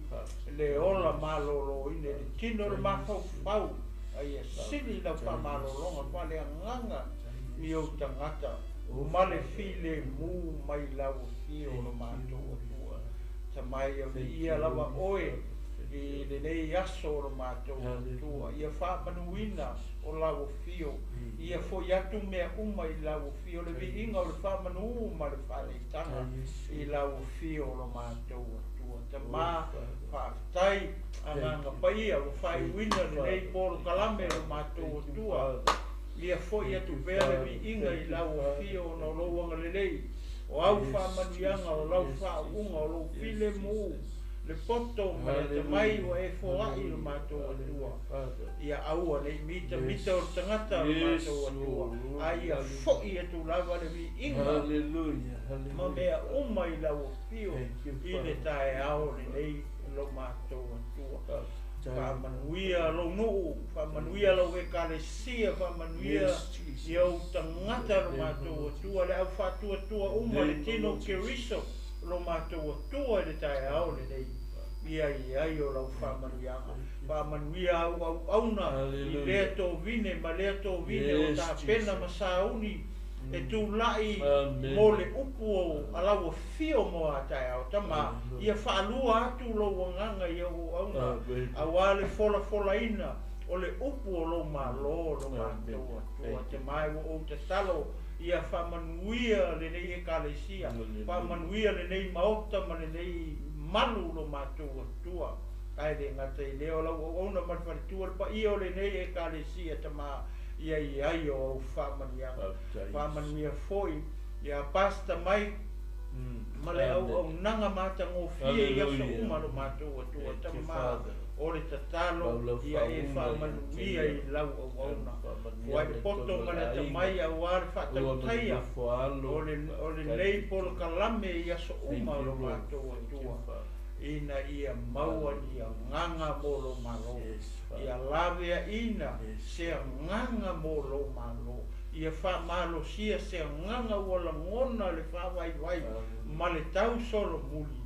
le ola malolo ine le tino le mawhau whau. Ai a sili lau whamalo longa whale a nganga. I o tangata, o male file mu mai lau fio no mātou tua. Ta mai au ia lava oe, i le nei aso no mātou tua. Ia whamanuina o lau fio. Ia foi atu mea uma i lau fio. Le vi inga o le whamanu ma le whale tanga i lau fio no mātou tua. Ta mā whaftai anganga paia o whai wina le nei polo kalame no mātou tua. Ia foi atu pele vi inga i lau fio no louanga lelei. O au whamanuianga o lau whaunga o lau file mu. Le poto ma le tamai o e foai o mātou atua. Ia aua nei mita o tangata o mātou atua. A ia foi atu lava le vi inga. Ma mea uma i lau fio i le tae ao lelei lo mātou atua. Whamanuia lo nuu, whamanuia lo e kalesia, whamanuia i au tangata lo mātou atua, le au whatua tua uma le tino keriso lo mātou atua le tae ao le nei. Ia i ai o lau whamanuianga. Whamanuia au auna i lea tō vine, ma lea tō vine o tā pena ma sauni. E tū lai mō le upu o alaua fio mo a tae ao tama. Ia whaalua atu lo wanganga i au auna. Awa le fola ina o le upu o lo malo lo mātou atua. Te mai o te talo ia whamanuia le nei e kalesia. Whamanuia le nei maota ma le nei malu lo mātou atua. Ai le ngata i leo lau o ona marwharitua le pa i o le nei e kalesia tama. Ia i ai o whamanuianga. Whamanuia foi. Ia pasta mai. Ma le au nanga mata ngō fie ia sa umaro mātou atua. Tama o le tatalo ia e whamanuia i lau au auna. Wai poto ma le tamai au are whatautaia. O le nei polo kalame ia sa umaro mātou atua. Ina ia maua ia nganga molo malo. Ia lavea ina se nganga molo malo. Ia wha malo sia se nganga wala ngona le wha vai ma le tau solo muli.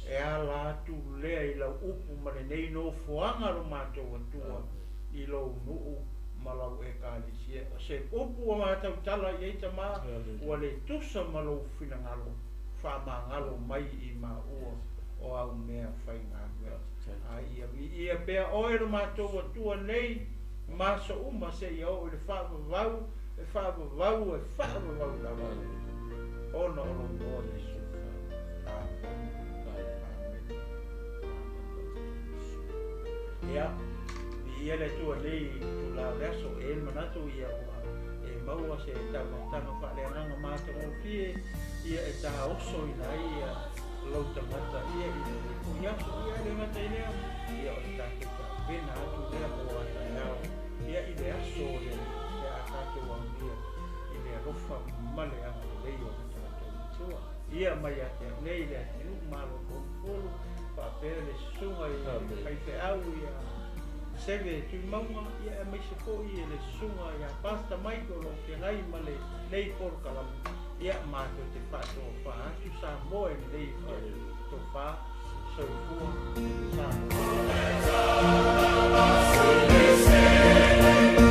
E ala atu lea i lau upu ma le nei no fuanga ro mātou atua. I lau nuu ma lau e kāli sia. Se upu o mātou tala i eita mā ua le tusa ma lau whinangalo. Wha mangalo mai i mā ua. O au mea whainga mea. Ia pea oero mātou atua nei, māsa uma se i au e whaavavau, e whaavavau lawa. Ona ono noa Yesu. Ia, ia le tua nei tu la reso e manatu ia ua. E maua se tamatanga whaaleananga mātou o fie, ia e tā oso i nai ia. lau tangata ia i le kuiaso ia le ngata i lea ia o le tātou ka pena atu lea o ata eao ia i le aso le a tātou aunia i le arofa male anga le lei o le tātou tua ia mai ate nei le ate nuk malo kōpolo whapea le sunga i kai te au ia seve tui maunga ia e mai se ko i le sunga ia pasta mai ko lo ke ngai male nei por kalam ia mātou te whātou wha atu sa moe nei to wha so fua sa moe